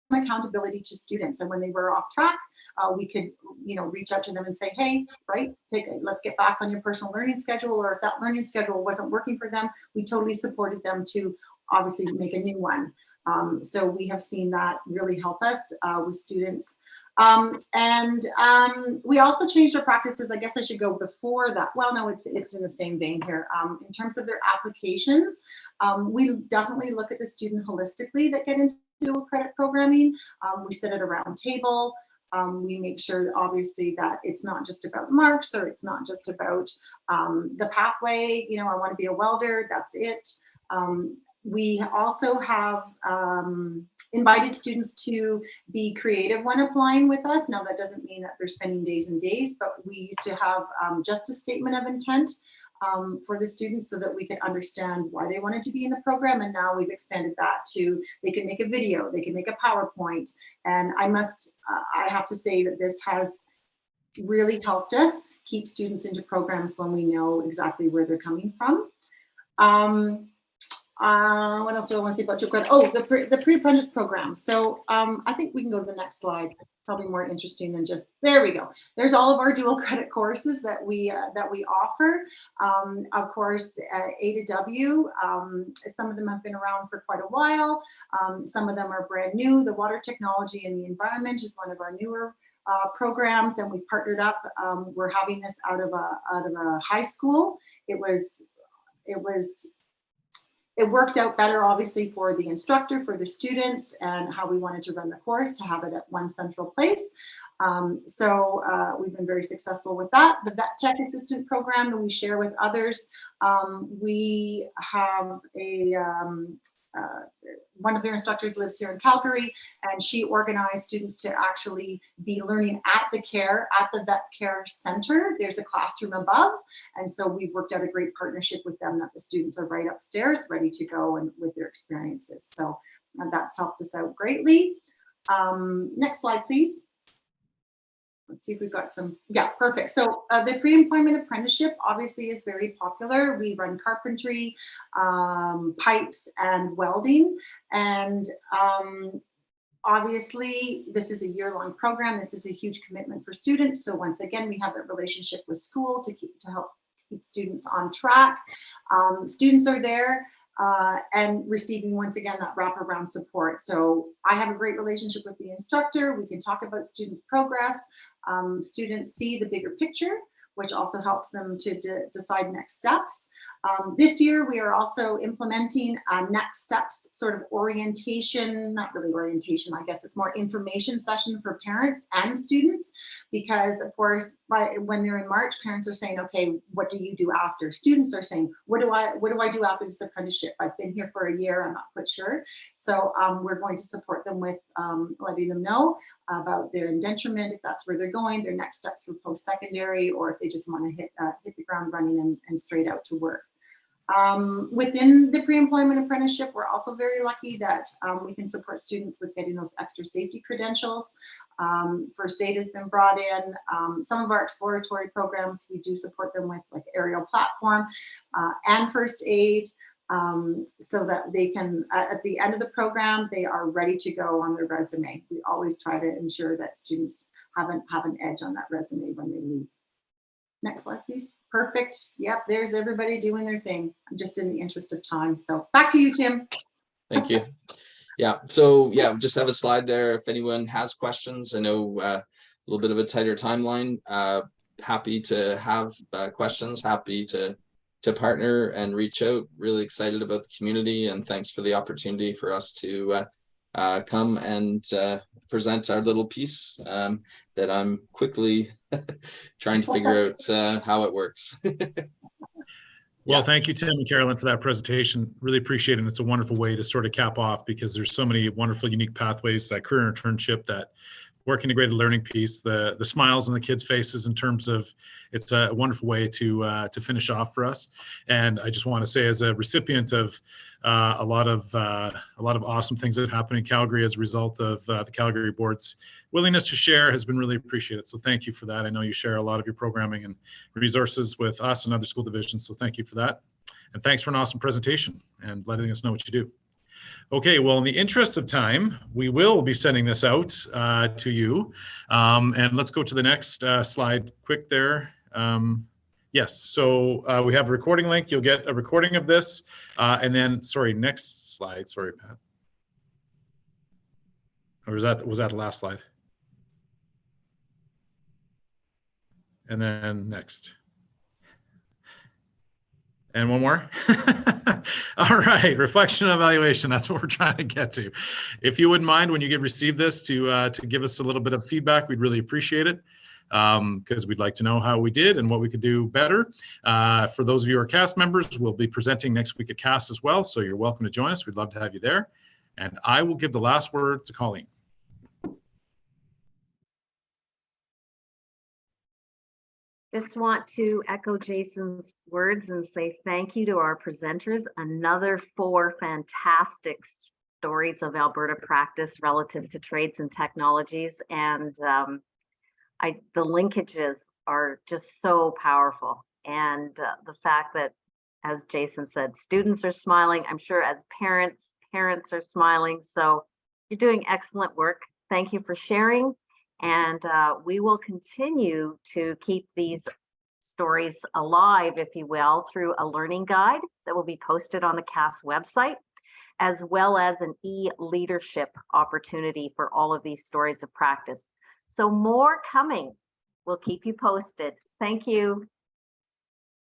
accountability to students. And when they were off track, we could, you know, reach out to them and say, hey, right, let's get back on your personal learning schedule. Or if that learning schedule wasn't working for them, we totally supported them to obviously make a new one. So we have seen that really help us with students. We also changed our practices. I guess I should go before that. Well, no, it's in the same vein here. In terms of their applications, we definitely look at the student holistically that get into dual credit programming. We sit at a round table. We make sure, obviously, that it's not just about marks, or it's not just about the pathway. You know, I want to be a welder, that's it. We also have invited students to be creative when applying with us. Now, that doesn't mean that they're spending days and days, but we used to have just a statement of intent for the students so that we could understand why they wanted to be in the program. And now we've expanded that to, they can make a video, they can make a PowerPoint. And I have to say that this has really helped us keep students into programs when we know exactly where they're coming from. What else do I want to say about dual credit? Oh, the pre-apprentice program. So I think we can go to the next slide. Probably more interesting than just, there we go. There's all of our dual credit courses that we offer. Of course, A to W, some of them have been around for quite a while. Some of them are brand new. The water technology and the environment is one of our newer programs, and we've partnered up. We're having this out of a high school. It worked out better, obviously, for the instructor, for the students, and how we wanted to run the course, to have it at one central place. So we've been very successful with that. The Vet Tech Assistant program that we share with others, we have one of their instructors lives here in Calgary, and she organized students to actually be learning at the vet care center. There's a classroom above, and so we've worked out a great partnership with them that the students are right upstairs ready to go and with their experiences. So that's helped us out greatly. Next slide, please. Let's see if we've got some, yeah, perfect. So the pre-employment apprenticeship obviously is very popular. We run carpentry, pipes, and welding. And obviously this is a year-long program. This is a huge commitment for students. So once again, we have a relationship with school to help keep students on track. Students are there and receiving, once again, that wraparound support. So I have a great relationship with the instructor. We can talk about students' progress. Students see the bigger picture, which also helps them to decide next steps. This year, we are also implementing next steps sort of orientation, not really orientation, I guess it's more information session for parents and students, because of course, when they're in March, parents are saying, okay, what do you do after? Students are saying, what do I do after this apprenticeship? I've been here for a year, I'm not quite sure. So we're going to support them with letting them know about their indenturement, if that's where they're going, their next steps for post-secondary, or if they just want to hit the ground running and straight out to work. Within the pre-employment apprenticeship, we're also very lucky that we can support students with getting those extra safety credentials. First aid has been brought in. Some of our exploratory programs, we do support them with, like aerial platform and first aid, so that they can, at the end of the program, they are ready to go on their resume. We always try to ensure that students have an edge on that resume when they leave. Next slide, please. Perfect. Yep, there's everybody doing their thing. I'm just in the interest of time. So back to you, Tim. Thank you. Yeah, so yeah, just have a slide there if anyone has questions. I know a little bit of a tighter timeline. Happy to have questions, happy to partner and reach out. Really excited about the community, and thanks for the opportunity for us to come and present our little piece that I'm quickly trying to figure out how it works. Well, thank you, Tim and Carolyn, for that presentation. Really appreciate it. And it's a wonderful way to sort of cap off, because there's so many wonderful, unique pathways, that career internship, that work integrated learning piece, the smiles on the kids' faces, in terms of, it's a wonderful way to finish off for us. And I just want to say, as a recipient of a lot of awesome things that happen in Calgary as a result of the Calgary board's willingness to share, has been really appreciated. So thank you for that. I know you share a lot of your programming and resources with us and other school divisions. So thank you for that. And thanks for an awesome presentation and letting us know what you do. Okay, well, in the interest of time, we will be sending this out to you. And let's go to the next slide quick there. Yes, so we have a recording link. You'll get a recording of this. And then, sorry, next slide. Sorry, Pat. Or was that the last slide? And then next. And one more. All right, reflection and evaluation. That's what we're trying to get to. If you wouldn't mind, when you receive this, to give us a little bit of feedback, we'd really appreciate it, because we'd like to know how we did and what we could do better. For those of you who are CAST members, we'll be presenting next week at CAST as well, so you're welcome to join us. We'd love to have you there. And I will give the last word to Colleen. Just want to echo Jason's words and say thank you to our presenters. Another 4 fantastic stories of Alberta practice relative to trades and technologies. And the linkages are just so powerful. And the fact that, as Jason said, students are smiling. I'm sure as parents are smiling. So you're doing excellent work. Thank you for sharing. And we will continue to keep these stories alive, if you will, through a learning guide that will be posted on the CAST website, as well as an e-leadership opportunity for all of these stories of practice. So more coming. We'll keep you posted. Thank you.